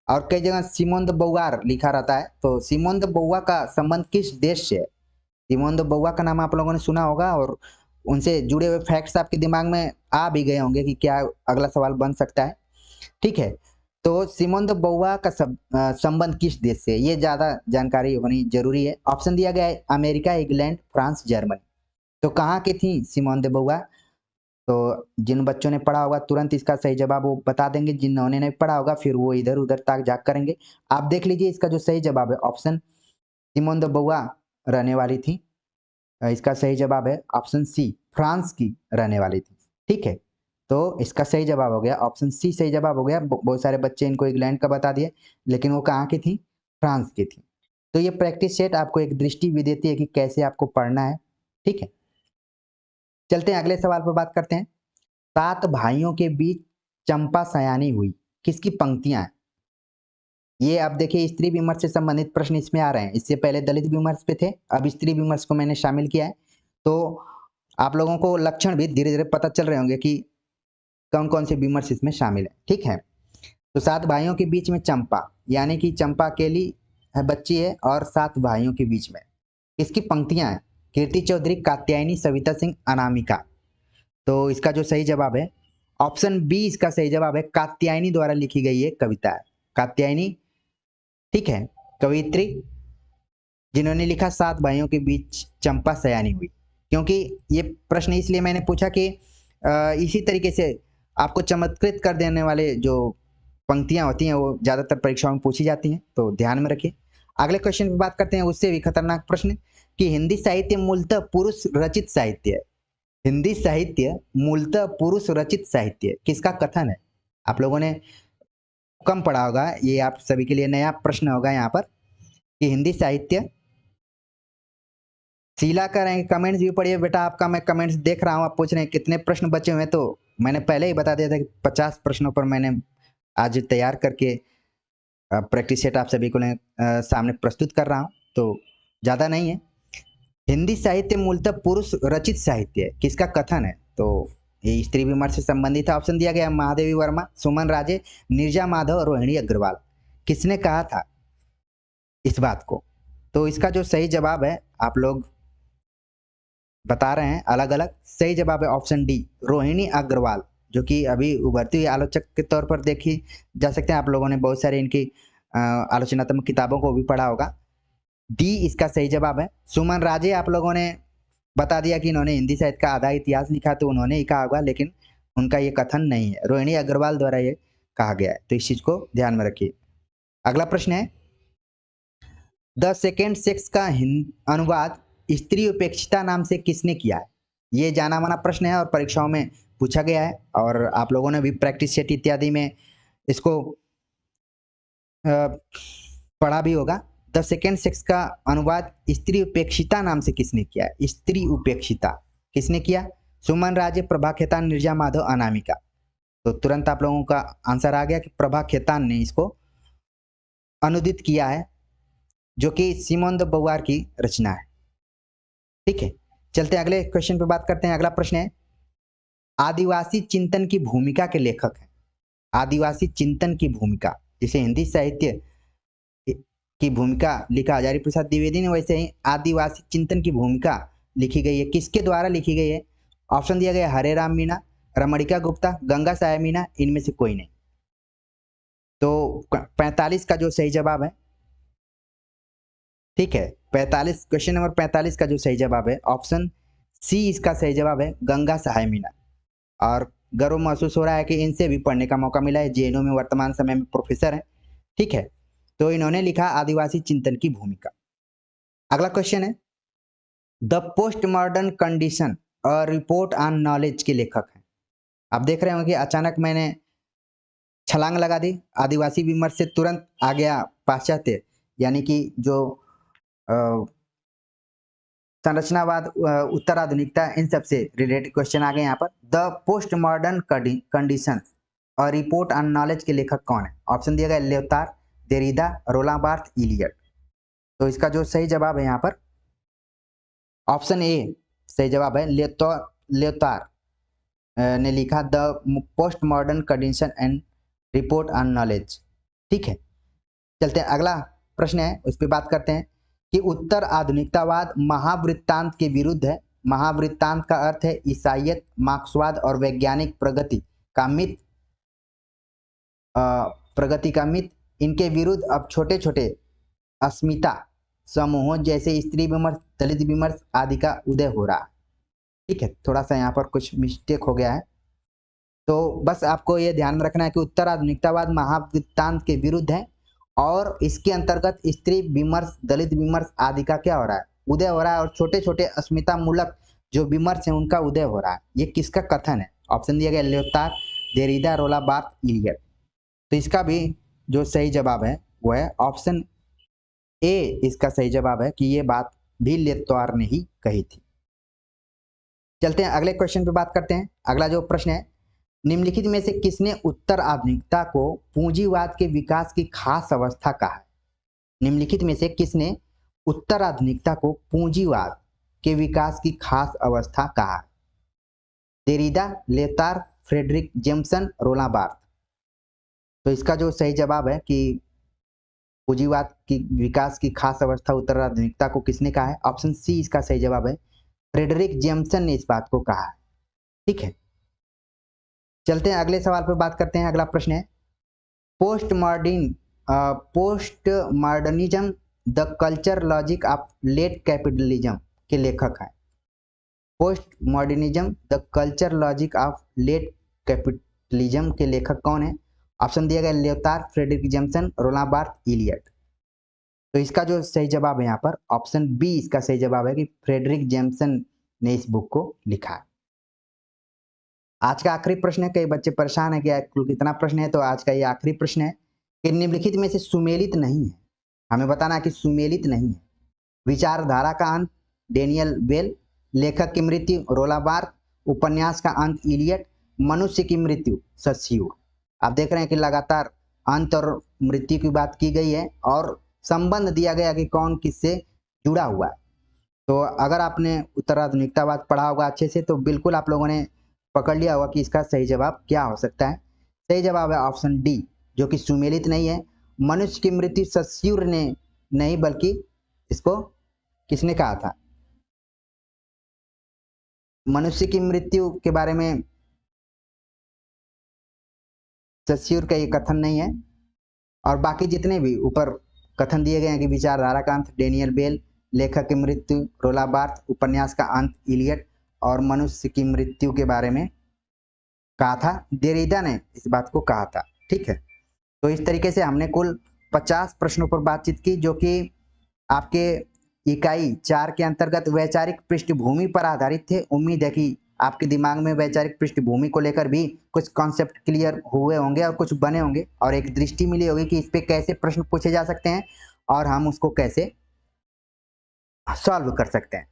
और कई जगह सिमोन द बोवार लिखा रहता है, तो सिमोन द बोआ का संबंध किस देश से है? सिमोन द बोआ का नाम आप लोगों ने सुना होगा और उनसे जुड़े हुए फैक्ट्स आपके दिमाग में आ भी गए होंगे कि क्या अगला सवाल बन सकता है। ठीक है, तो सिमोन द बोआ का संबंध किस देश से, ये ज्यादा जानकारी होनी जरूरी है। ऑप्शन दिया गया है अमेरिका, इंग्लैंड, फ्रांस, जर्मनी। तो कहाँ की थी सिमोन द बोआ? तो जिन बच्चों ने पढ़ा होगा तुरंत इसका सही जवाब वो बता देंगे, जिन्होंने नहीं पढ़ा होगा फिर वो इधर उधर ताक झाक करेंगे। आप देख लीजिए, इसका जो सही जवाब है ऑप्शन सिमोन द बोआ रहने वाली थी। इसका सही जवाब है ऑप्शन सी, फ्रांस की रहने वाली थी। ठीक है, तो इसका सही जवाब हो गया ऑप्शन सी, सही जवाब हो गया। बहुत सारे बच्चे इनको इंग्लैंड का बता दिए, लेकिन वो कहाँ की थी? फ्रांस की थी। तो ये प्रैक्टिस सेट आपको एक दृष्टि भी देती है कि कैसे आपको पढ़ना है। ठीक है, चलते हैं अगले सवाल पर बात करते हैं। 7 भाइयों के बीच चंपा सयानी हुई, किसकी पंक्तियां हैं? ये आप देखिए स्त्री विमर्श से संबंधित प्रश्न इसमें आ रहे हैं। इससे पहले दलित विमर्श पे थे, अब स्त्री विमर्श को मैंने शामिल किया है। तो आप लोगों को लक्षण भी धीरे धीरे पता चल रहे होंगे कि कौन कौन से विमर्श इसमें शामिल है। ठीक है, तो 7 भाइयों के बीच में चंपा, यानी कि चंपा अकेली है, बच्ची है, और 7 भाइयों के बीच में इसकी पंक्तियां हैं कीर्ति चौधरी, कात्यायनी, सविता सिंह, अनामिका। तो इसका जो सही जवाब है ऑप्शन बी इसका सही जवाब है, कात्यायनी द्वारा लिखी गई ये कविता है। कात्यायनी, ठीक है, कवियत्री, जिन्होंने लिखा 7 भाइयों के बीच चंपा सयानी हुई। क्योंकि ये प्रश्न इसलिए मैंने पूछा कि इसी तरीके से आपको चमत्कृत कर देने वाले जो पंक्तियां होती हैं वो ज्यादातर परीक्षाओं में पूछी जाती हैं, तो ध्यान में रखिए। अगले क्वेश्चन पे बात करते हैं, उससे भी खतरनाक प्रश्न कि हिंदी साहित्य मूलतः पुरुष रचित साहित्य है। हिंदी साहित्य मूलतः पुरुष रचित साहित्य, किसका कथन है? आप लोगों ने कम पढ़ा होगा, ये आप सभी के लिए नया प्रश्न होगा यहाँ पर कि हिंदी साहित्य। शीला कर रहे हैं कमेंट्स भी पढ़िए बेटा, आपका मैं कमेंट्स देख रहा हूँ। आप पूछ रहे हैं कितने प्रश्न बचे हुए हैं, तो मैंने पहले ही बता दिया था कि 50 प्रश्नों पर मैंने आज तैयार करके प्रैक्टिस सेट आप सभी को सामने प्रस्तुत कर रहा हूँ, तो ज़्यादा नहीं है। हिंदी साहित्य मूलतः पुरुष रचित साहित्य है, किसका कथन है? तो ये स्त्री विमर्श से संबंधित है। ऑप्शन दिया गया महादेवी वर्मा, सुमन राजे, नीरजा माधव, रोहिणी अग्रवाल। किसने कहा था इस बात को? तो इसका जो सही जवाब है, आप लोग बता रहे हैं अलग अलग। सही जवाब है ऑप्शन डी, रोहिणी अग्रवाल, जो कि अभी उभरती हुई आलोचक के तौर पर देखी जा सकते हैं। आप लोगों ने बहुत सारे इनकी आलोचनात्मक किताबों को भी पढ़ा होगा। डी इसका सही जवाब है। सुमन राजे आप लोगों ने बता दिया कि इन्होंने हिंदी साहित्य का आधा इतिहास लिखा, तो उन्होंने ही कहा होगा, लेकिन उनका ये कथन नहीं है, रोहिणी अग्रवाल द्वारा ये कहा गया है, तो इस चीज को ध्यान में रखिए। अगला प्रश्न है, द सेकेंड सेक्स का अनुवाद स्त्री उपेक्षिता नाम से किसने किया है? ये जाना माना प्रश्न है और परीक्षाओं में पूछा गया है, और आप लोगों ने भी प्रैक्टिस सेट इत्यादि में इसको पढ़ा भी होगा। द सेकेंड सेक्स का अनुवाद स्त्री उपेक्षिता नाम से किसने किया है? स्त्री उपेक्षिता किसने किया? सुमन राजे, प्रभा खेतान, नीरजा माधव, अनामिका। तो तुरंत आप लोगों का आंसर आ गया कि प्रभा खेतान ने इसको अनुदित किया है, जो कि सिमोन द बोवार की रचना है। ठीक है, चलते हैं अगले क्वेश्चन पे बात करते हैं। अगला प्रश्न है, आदिवासी चिंतन की भूमिका के लेखक हैं। आदिवासी चिंतन की भूमिका, जैसे हिंदी साहित्य की भूमिका लिखा हजारी प्रसाद द्विवेदी ने, वैसे ही आदिवासी चिंतन की भूमिका लिखी गई है। किसके द्वारा लिखी गई है? ऑप्शन दिया गया हरे राम मीना, रमणिका गुप्ता, गंगा साया मीना, इनमें से कोई नहीं। तो 45 का जो सही जवाब है, ठीक है, 45, क्वेश्चन नंबर 45 का जो सही जवाब है ऑप्शन सी इसका सही जवाब है, गंगा सहाय मीना। और गर्व महसूस हो रहा है कि इनसे भी पढ़ने का मौका मिला है, जेएनयू में वर्तमान समय में प्रोफेसर है। ठीक है, तो इन्होंने लिखा आदिवासी चिंतन की भूमिका। अगला क्वेश्चन है, द पोस्ट मॉडर्न कंडीशन और रिपोर्ट ऑन नॉलेज के लेखक हैं। आप देख रहे होंगे कि अचानक मैंने छलांग लगा दी, आदिवासी विमर्श से तुरंत आ गया पाश्चात्य, यानी कि जो संरचनावाद, उत्तराधुनिकता, इन सब से रिलेटेड क्वेश्चन आ गए यहाँ पर। द पोस्ट मॉडर्न कंडीशन और रिपोर्ट ऑन नॉलेज के लेखक कौन है? ऑप्शन दिया गया लेवतार, देरिदा, रोलां बार्थ, इलियट। तो इसका जो सही जवाब है यहाँ पर ऑप्शन ए सही जवाब है। लेवतार ने लिखा the post modern condition and report on knowledge. ठीक है, चलते हैं अगला प्रश्न है, उस पर बात करते हैं कि उत्तर आधुनिकतावाद महावृत्तांत के विरुद्ध है। महावृत्तांत का अर्थ है ईसाइयत, मार्क्सवाद और वैज्ञानिक प्रगति का मिथ। इनके विरुद्ध अब छोटे छोटे अस्मिता समूहों जैसे स्त्री विमर्श, दलित विमर्श आदि का उदय हो रहा है। ठीक है, थोड़ा सा यहाँ पर कुछ मिस्टेक हो गया है, तो बस आपको ये ध्यान में रखना है कि उत्तर आधुनिकतावाद महावृत्तांत के विरुद्ध है, और इसके अंतर्गत स्त्री विमर्श, दलित विमर्श आदि का क्या हो रहा है? उदय हो रहा है, और छोटे छोटे अस्मिता मूलक जो विमर्श है उनका उदय हो रहा है। ये किसका कथन है? ऑप्शन दिया गया लेवतार, देरिदा, रोलां बार्थ, इलियट। तो इसका भी जो सही जवाब है वो है ऑप्शन ए, इसका सही जवाब है कि ये बात भी लेवतार ने ही कही थी। चलते हैं अगले क्वेश्चन पे बात करते हैं। अगला जो प्रश्न है, निम्नलिखित में से किसने उत्तर आधुनिकता को पूंजीवाद के विकास की खास अवस्था कहा है? निम्नलिखित में से किसने उत्तर आधुनिकता को पूंजीवाद के विकास की खास अवस्था कहा है? देरिदा, लेवतार, फ्रेडरिक जेम्सन, रोलां बार्थ। तो इसका जो सही जवाब है कि पूंजीवाद की विकास की खास अवस्था उत्तर आधुनिकता को किसने कहा है? ऑप्शन सी इसका सही जवाब है, फ्रेडरिक जेम्सन ने इस बात को कहा है। ठीक है, चलते हैं अगले सवाल पर बात करते हैं। अगला प्रश्न है, post modernism the culture logic of late capitalism के लेखक हैं। Post modernism the culture logic of late capitalism के लेखक कौन है? ऑप्शन दिया गया Lyotard, Fredric Jameson, Roland Barthes, Eliot. तो इसका जो सही जवाब है यहाँ पर ऑप्शन बी इसका सही जवाब है कि फ्रेडरिक जेम्सन ने इस बुक को लिखा है। आज का आखिरी प्रश्न है, कई बच्चे परेशान है कि कुल कितना प्रश्न है, तो आज का ये आखिरी प्रश्न है कि निम्नलिखित में से सुमेलित नहीं है, हमें बताना है कि सुमेलित नहीं है। विचारधारा का अंत डेनियल बेल, लेखक की मृत्यु रोला बार्थ, उपन्यास का अंत इलियट, मनुष्य की मृत्यु सस्यूर। आप देख रहे हैं कि लगातार अंत और मृत्यु की बात की गई है और संबंध दिया गया कि कौन किससे जुड़ा हुआ है। तो अगर आपने उत्तराधुनिकतावाद पढ़ा होगा अच्छे से तो बिल्कुल आप लोगों ने पकड़ लिया होगा कि इसका सही जवाब क्या हो सकता है। सही जवाब है ऑप्शन डी, जो कि सुमेलित नहीं है। मनुष्य की मृत्यु सस्यूर ने नहीं, बल्कि इसको किसने कहा था? मनुष्य की मृत्यु के बारे में सस्यूर का ये कथन नहीं है, और बाकी जितने भी ऊपर कथन दिए गए हैं कि विचारधारा का अंत डेनियल बेल, लेखक की मृत्यु रोला बार्थ, उपन्यास का अंत इलियट और मनुष्य की मृत्यु के बारे में कहा था देरिडा ने, इस बात को कहा था। ठीक है, तो इस तरीके से हमने कुल 50 प्रश्नों पर बातचीत की, जो कि आपके इकाई 4 के अंतर्गत वैचारिक पृष्ठभूमि पर आधारित थे। उम्मीद है कि आपके दिमाग में वैचारिक पृष्ठभूमि को लेकर भी कुछ कॉन्सेप्ट क्लियर हुए होंगे और कुछ बने होंगे, और एक दृष्टि मिली होगी कि इस पे कैसे प्रश्न पूछे जा सकते हैं और हम उसको कैसे सॉल्व कर सकते हैं।